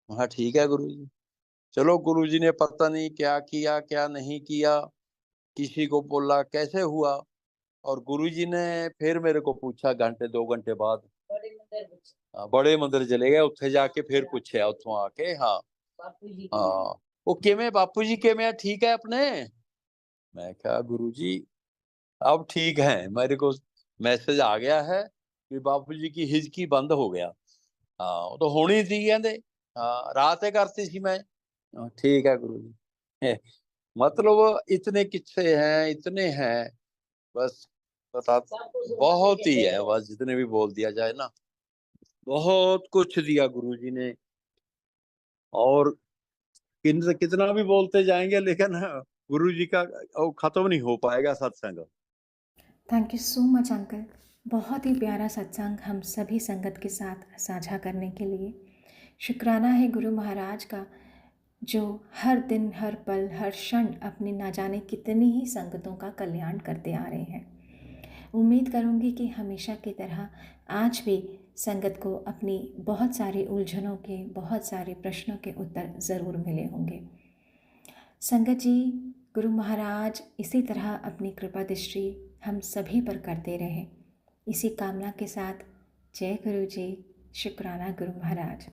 मैं कहा ठीक है गुरु जी। चलो गुरु जी ने पता नहीं क्या किया क्या नहीं किया, किसी को बोला कैसे हुआ, और गुरुजी ने फिर मेरे को पूछा घंटे 2 घंटे बाद। बड़े मंदिर चले गए, उत्थे जाके फिर पूछे उतों आके। हाँ हाँ, वो किवें बापू जी किवें ठीक है अपने? मैं कहा गुरुजी अब ठीक है, मेरे को मैसेज आ गया है कि बापू जी की हिचकी बंद हो गया। हाँ वो तो होनी थी कहते। हाँ रात करती सी मैं। ठीक है गुरु जी। मतलब इतने किस्से हैं, इतने हैं, बस बता, बहुत ही है, बस जितने भी बोल दिया जाए ना, बहुत कुछ दिया गुरु जी ने। और कितना भी बोलते जाएंगे, लेकिन गुरु जी का वो खत्म नहीं हो पाएगा सत्संग। Thank you so much uncle. बहुत ही प्यारा सत्संग हम सभी संगत के साथ साझा करने के लिए। शुक्राना है गुरु महाराज का, जो हर दिन, हर पल, हर क्षण अपने ना जाने कितनी ही संगतों का कल्याण करते आ रहे हैं। उम्मीद करूंगी कि हमेशा की तरह आज भी संगत को अपनी बहुत सारी उलझनों के, बहुत सारे प्रश्नों के उत्तर ज़रूर मिले होंगे। संगत जी, गुरु महाराज इसी तरह अपनी कृपा दृष्टि हम सभी पर करते रहे, इसी कामना के साथ जय गुरु जी। शुक्राना गुरु महाराज।